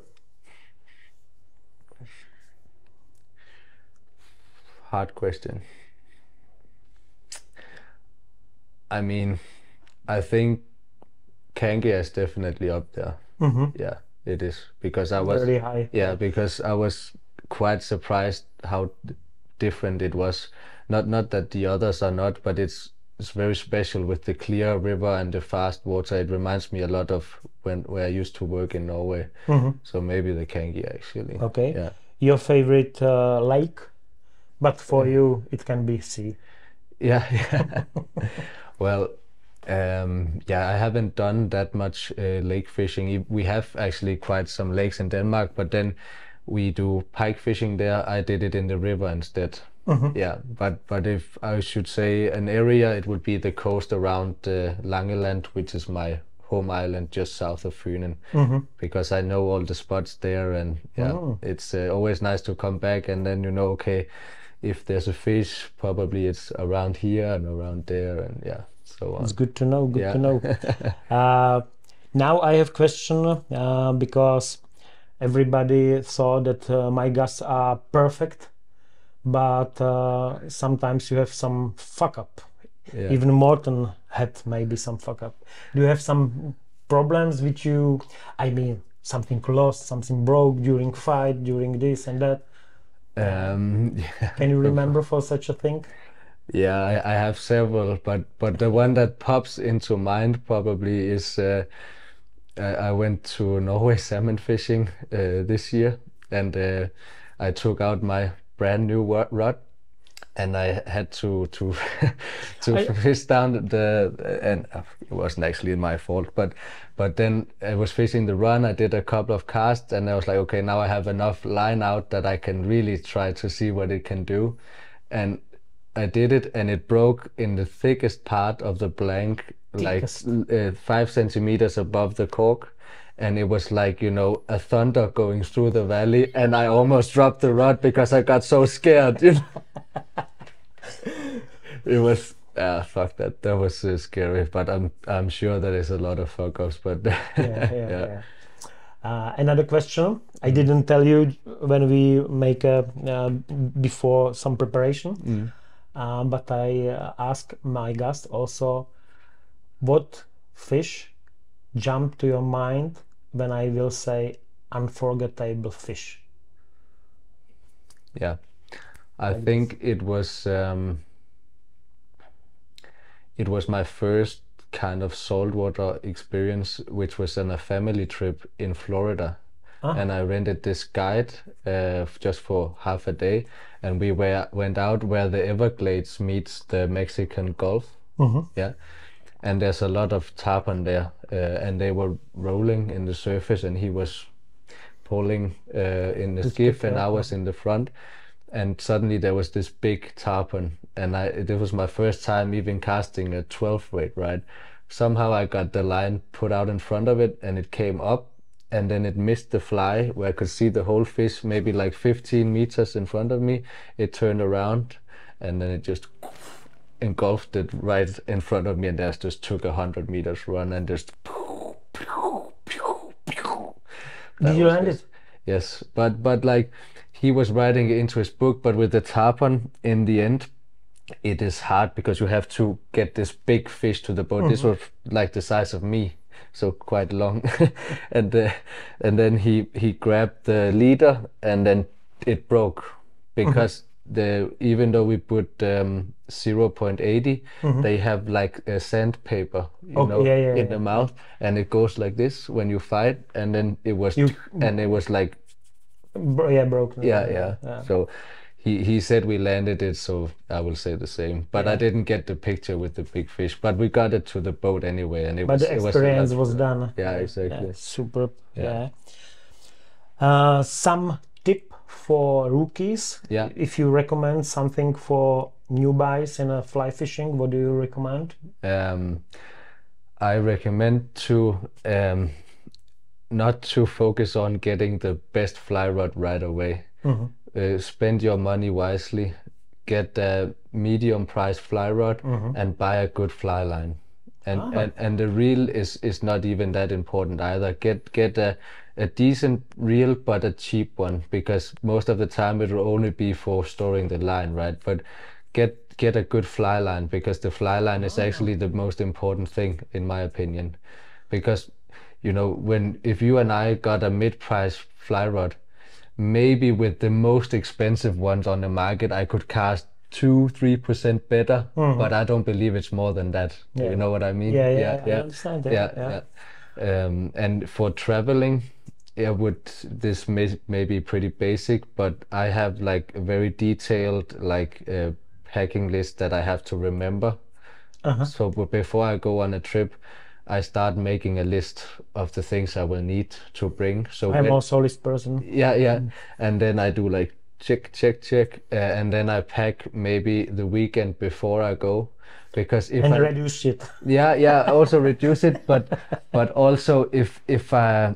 [SPEAKER 1] Hard question. I mean, I think Kangia is definitely up there. Yeah, it is, because I was
[SPEAKER 2] very high.
[SPEAKER 1] Yeah, because I was quite surprised how different it was. Not that the others are not, but it's very special with the clear river and the fast water. It reminds me a lot of where I used to work in Norway. So maybe the Kangia actually.
[SPEAKER 2] Okay.
[SPEAKER 1] Yeah.
[SPEAKER 2] Your favorite lake, but for you it can be sea.
[SPEAKER 1] Yeah. Well, I haven't done that much lake fishing. We have actually quite some lakes in Denmark, but then we do pike fishing there. I did it in the river instead. Yeah, but if I should say an area, it would be the coast around Langeland, which is my home island just south of Funen, because I know all the spots there, and it's always nice to come back and then okay, if there's a fish, probably it's around here and around there, and so on.
[SPEAKER 2] It's good to know. Good to know. Now I have question because everybody thought that my guests are perfect, but sometimes you have some fuck up. Yeah. Even Morten had maybe some fuck up. Do you have some problems which you, I mean, something lost, something broke during fight, during this and that? Can you remember for such a thing?
[SPEAKER 1] Yeah, I have several, but the one that pops into mind probably is I went to Norway salmon fishing this year, and I took out my brand new rod, and I had to fish down and it wasn't actually my fault, but then I was fishing the run. I did a couple of casts, and I was like, okay, now I have enough line out that I can really try to see what it can do, and I did it, and it broke in the thickest part of the blank, like 5 centimeters above the cork. And it was like, a thunder going through the valley, and I almost dropped the rod because I got so scared. It was, fuck that. That was scary, but I'm sure there is a lot of fuck ups, but
[SPEAKER 2] yeah. Another question. I didn't tell you when we make before some preparation, but I ask my guest also, what fish jump to your mind when I will say unforgettable fish?
[SPEAKER 1] Yeah, I think it was my first kind of saltwater experience, which was on a family trip in Florida. And I rented this guide just for half a day, and we went out where the Everglades meets the Mexican Gulf. Yeah. And there's a lot of tarpon there, and they were rolling in the surface, and he was pulling in the skiff, and I was in the front, and suddenly there was this big tarpon, and it was my first time even casting a 12 weight, right? Somehow I got the line put out in front of it, and it came up, and then it missed the fly where I could see the whole fish maybe like 15 meters in front of me. It turned around, and then it just engulfed it right in front of me, and that just took 100 meters run, and just
[SPEAKER 2] Did you land it?
[SPEAKER 1] Yes, but like he was writing it into his book, but with the tarpon in the end, it is hard because you have to get this big fish to the boat. This was like the size of me, so quite long. and then he grabbed the leader, and then it broke because even though we put 0.80, they have like a sandpaper, in the mouth, and it goes like this when you fight, and then it was like
[SPEAKER 2] broken.
[SPEAKER 1] Yeah. So he said we landed it, so I will say the same. But I didn't get the picture with the big fish, but we got it to the boat anyway, and
[SPEAKER 2] the experience was done.
[SPEAKER 1] Yeah, exactly.
[SPEAKER 2] Yeah, superb. Yeah. Some tip for rookies.
[SPEAKER 1] Yeah.
[SPEAKER 2] If you recommend something for newbies in fly fishing, what do you recommend?
[SPEAKER 1] I recommend to not to focus on getting the best fly rod right away. Spend your money wisely, get a medium price fly rod, and buy a good fly line. And the reel is not even that important either. Get a decent reel, but a cheap one, because most of the time it will only be for storing the line, right? But get a good fly line, because the fly line is actually the most important thing, in my opinion. Because if you and I got a mid-price fly rod, maybe with the most expensive ones on the market, I could cast 2-3% better, but I don't believe it's more than that.
[SPEAKER 2] Yeah.
[SPEAKER 1] You know what I mean?
[SPEAKER 2] Yeah. I understand that.
[SPEAKER 1] And for traveling, this may be pretty basic, but I have like a very detailed packing list that I have to remember. So before I go on a trip, I start making a list of the things I will need to bring. So
[SPEAKER 2] I'm also a list person.
[SPEAKER 1] Yeah. And then I do like check, and then I pack maybe the weekend before I go, because if I
[SPEAKER 2] reduce it.
[SPEAKER 1] Also reduce it, but also if I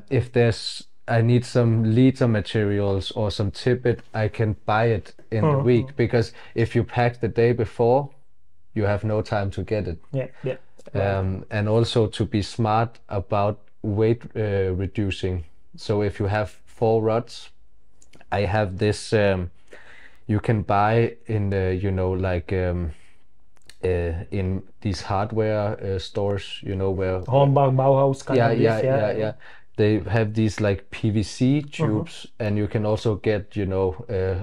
[SPEAKER 1] need some leader materials or some tippet, I can buy it in the week, because if you pack the day before, you have no time to get it.
[SPEAKER 2] Yeah.
[SPEAKER 1] And also to be smart about weight reducing. So if you have 4 rods, I have this you can buy in the in these hardware stores, where
[SPEAKER 2] Hornbach, Bauhaus kind of this,
[SPEAKER 1] yeah. They have these like PVC tubes, and you can also get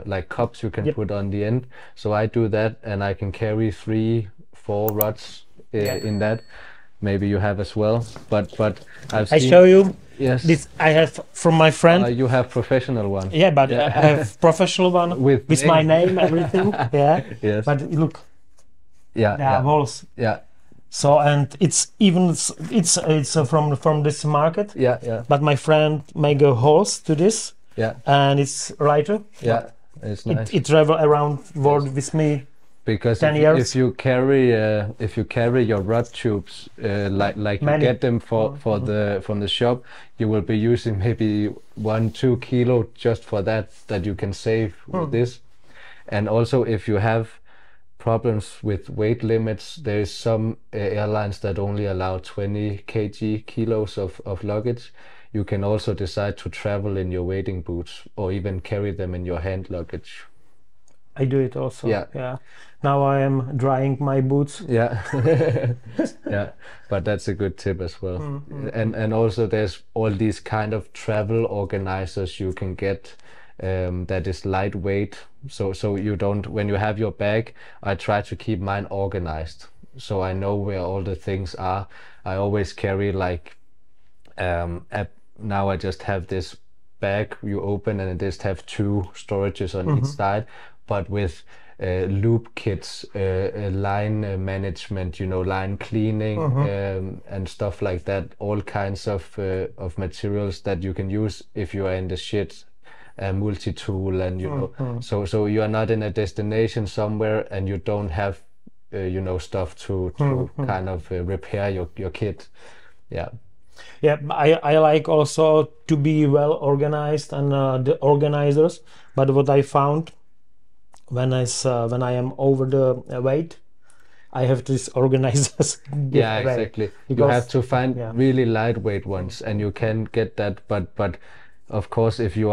[SPEAKER 1] like cups you can put on the end. So I do that, and I can carry 3-4 rods in that. Maybe you have as well, but I
[SPEAKER 2] show you.
[SPEAKER 1] Yes.
[SPEAKER 2] This I have from my friend.
[SPEAKER 1] You have professional one.
[SPEAKER 2] Yeah, but I have professional one with my name, everything. Yeah.
[SPEAKER 1] Yes.
[SPEAKER 2] But look.
[SPEAKER 1] Yeah.
[SPEAKER 2] Holes.
[SPEAKER 1] Yeah.
[SPEAKER 2] So, and it's from this market.
[SPEAKER 1] Yeah.
[SPEAKER 2] But my friend make a holes to this.
[SPEAKER 1] Yeah.
[SPEAKER 2] And it's lighter.
[SPEAKER 1] Yeah. It's nice.
[SPEAKER 2] It travel around world with me.
[SPEAKER 1] Because
[SPEAKER 2] 10 years.
[SPEAKER 1] if you carry your rod tubes like you get them from the shop, you will be using maybe 1-2 kilo just for that you can save with this. And also, if you have problems with weight limits, there is some airlines that only allow 20 kilos of luggage. You can also decide to travel in your wading boots, or even carry them in your hand luggage.
[SPEAKER 2] I do it also.
[SPEAKER 1] Yeah.
[SPEAKER 2] Now I am drying my boots.
[SPEAKER 1] Yeah. Yeah, but that's a good tip as well. And also there's all these kind of travel organizers you can get that is lightweight. So you don't, when you have your bag, I try to keep mine organized, so I know where all the things are. I always carry like now I just have this bag you open, and it just have 2 storages on each side, but with loop kits, line management, line cleaning, and stuff like that. All kinds of materials that you can use if you are in the shit, multi-tool, and so you are not in a destination somewhere and you don't have stuff to kind of repair your kit. Yeah.
[SPEAKER 2] I like also to be well organized, and the organizers. But what I found, when I am over the weight, I have these organizers.
[SPEAKER 1] Yeah, exactly. You have to find really lightweight ones, and you can get that. But of course, if you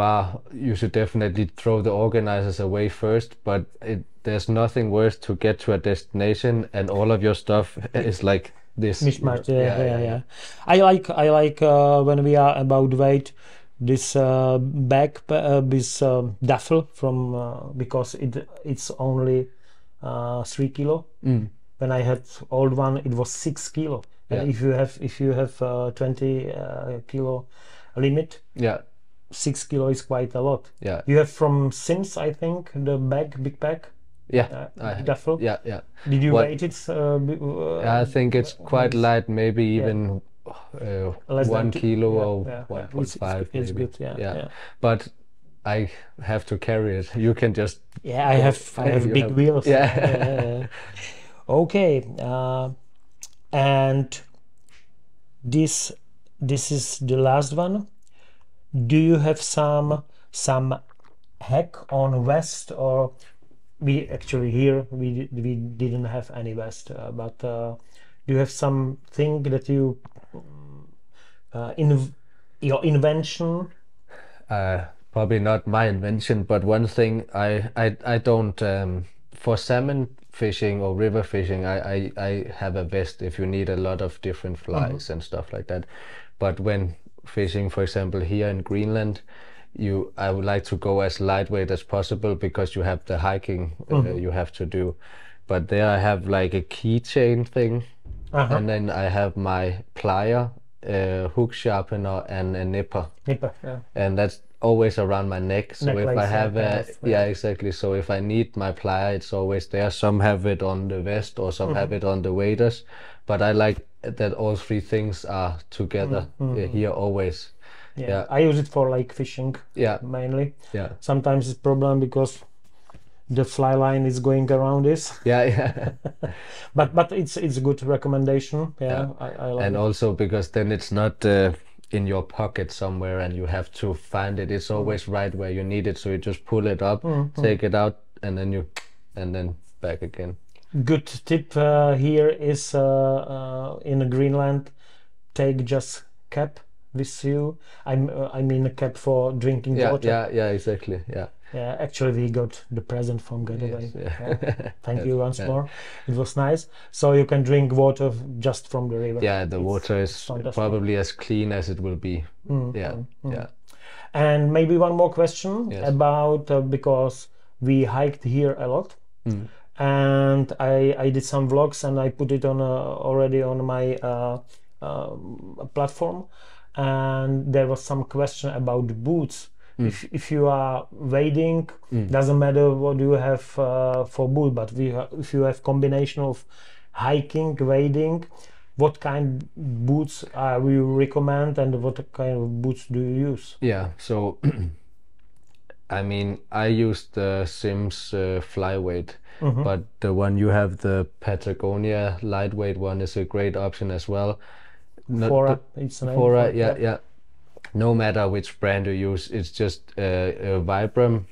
[SPEAKER 1] should definitely throw the organizers away first. But there's nothing worse to get to a destination and all of your stuff is like this
[SPEAKER 2] mishmash. Yeah. I like when we are about weight this this duffel from because it's only 3 kilo. When I had old one, it was 6 kilo. And if you have 20 kilo limit, 6 kilo is quite a lot.
[SPEAKER 1] Yeah.
[SPEAKER 2] You have from Sims, I think, the big bag.
[SPEAKER 1] Yeah,
[SPEAKER 2] duffel.
[SPEAKER 1] Yeah.
[SPEAKER 2] Did you weight it?
[SPEAKER 1] I think it's quite light, maybe even 1 kilo or 1.5.
[SPEAKER 2] It's
[SPEAKER 1] maybe.
[SPEAKER 2] good. Yeah.
[SPEAKER 1] But I have to carry it. You can just.
[SPEAKER 2] Yeah, I have big wheels.
[SPEAKER 1] Yeah.
[SPEAKER 2] Okay, and this is the last one. Do you have some hack on vest, or we actually here we didn't have any vest, but do you have something that you your invention?
[SPEAKER 1] Probably not my invention, but one thing I don't for salmon fishing or river fishing, I have a vest if you need a lot of different flies and stuff like that. But when fishing, for example, here in Greenland, I would like to go as lightweight as possible because you have the hiking you have to do. But there I have like a keychain thing, and then I have my plier, hook sharpener, and a nipper. And that's always around my neck. So if I have exactly. So if I need my plier, it's always there. Some have it on the vest, or some have it on the waders. But I like that all three things are together here always. Yeah,
[SPEAKER 2] I use it for like fishing. Mainly.
[SPEAKER 1] Yeah.
[SPEAKER 2] Sometimes it's problem because the fly line is going around this.
[SPEAKER 1] Yeah.
[SPEAKER 2] but it's a good recommendation. I like
[SPEAKER 1] and
[SPEAKER 2] it.
[SPEAKER 1] Also because then it's not in your pocket somewhere and you have to find it. It's always right where you need it. So you just pull it up, take it out, and then back again.
[SPEAKER 2] Good tip here is in Greenland, take just cap with you. I mean a cap for drinking water.
[SPEAKER 1] Yeah, exactly.
[SPEAKER 2] Yeah, actually we got the present from Getaway.
[SPEAKER 1] Yes,
[SPEAKER 2] Thank you once more. It was nice. So you can drink water just from the river.
[SPEAKER 1] Yeah, the water is probably as clean as it will be. Yeah.
[SPEAKER 2] And maybe one more question about because we hiked here a lot. And I did some vlogs and I put it on already on my platform, and there was some question about the boots. If you are wading, doesn't matter what you have for boot, but if you have combination of hiking, wading, what kind of boots will you recommend, and what kind of boots do you use?
[SPEAKER 1] Yeah, so I mean, I use the Sims flyweight, but the one you have, the Patagonia lightweight one, is a great option as well.
[SPEAKER 2] It's the name.
[SPEAKER 1] Yeah. No matter which brand you use, it's just a Vibram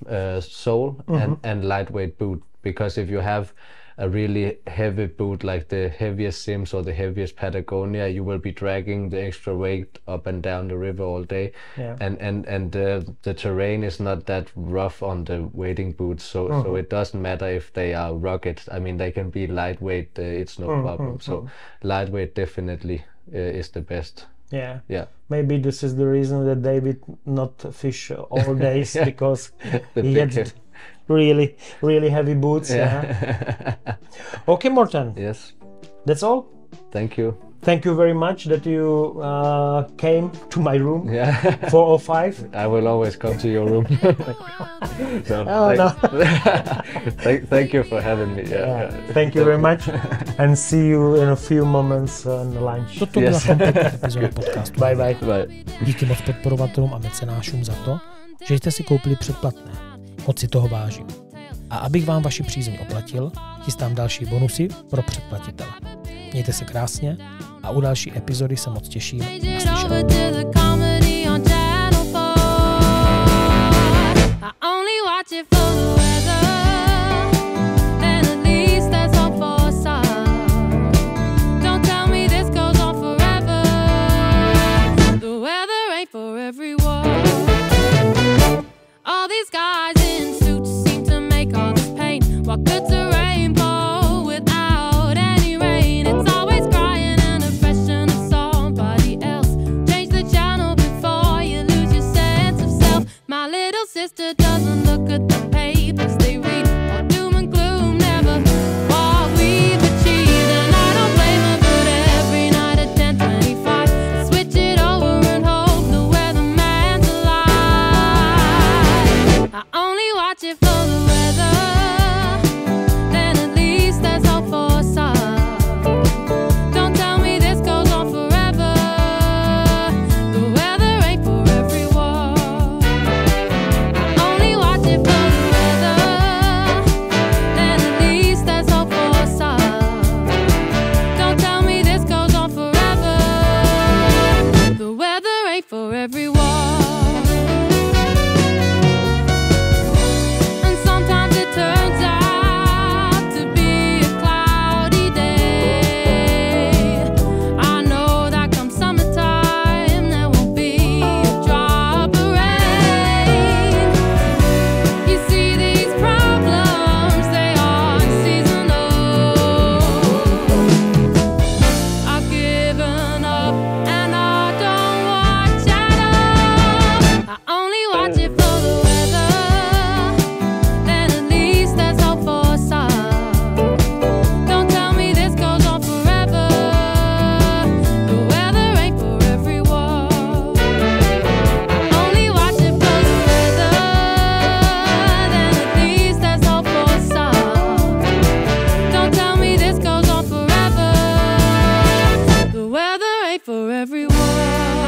[SPEAKER 1] sole and lightweight boot. Because if you have a really heavy boot, like the heaviest Sims or the heaviest Patagonia, you will be dragging the extra weight up and down the river all day. And the terrain is not that rough on the wading boots, so it doesn't matter if they are rugged. I mean, they can be lightweight, it's no problem. So lightweight definitely is the best. Yeah.
[SPEAKER 2] Maybe this is the reason that David not fish all days because he had really heavy boots. Okay, Morten.
[SPEAKER 1] Yes.
[SPEAKER 2] That's all.
[SPEAKER 1] Thank you.
[SPEAKER 2] Thank you very much that you came to my room. 405.
[SPEAKER 1] I will always come to your room. Thank you for having me.
[SPEAKER 2] Thank you very much, and see you in a few moments on lunch.
[SPEAKER 3] Toto byla kompletní epizoda podcastu.
[SPEAKER 2] Bye.
[SPEAKER 3] Díky moc podporovatelům a mecenášům za to, že jste si koupili předplatné. Moc si toho vážím. A abych vám vaši přízeň oplatil, chystám další bonusy pro předplatitele. Mějte se krásně a u další epizody se moc těším.
[SPEAKER 4] All these guys in suits seem to make all this pain. What good's a rainbow without any rain? It's always crying and a question of somebody else. Change the channel. ain't for everyone. And sometimes it turns out to be a cloudy day. I know that come summertime there won't be a drop of rain. You see these problems, they are seasonal. I've given up and I don't watch at all. I only watch it for the weather. Then at least there's hope for some. Don't tell me this goes on forever. The weather ain't for everyone. I only watch it for the weather. Then at least there's hope for some. Don't tell me this goes on forever. The weather ain't for everyone.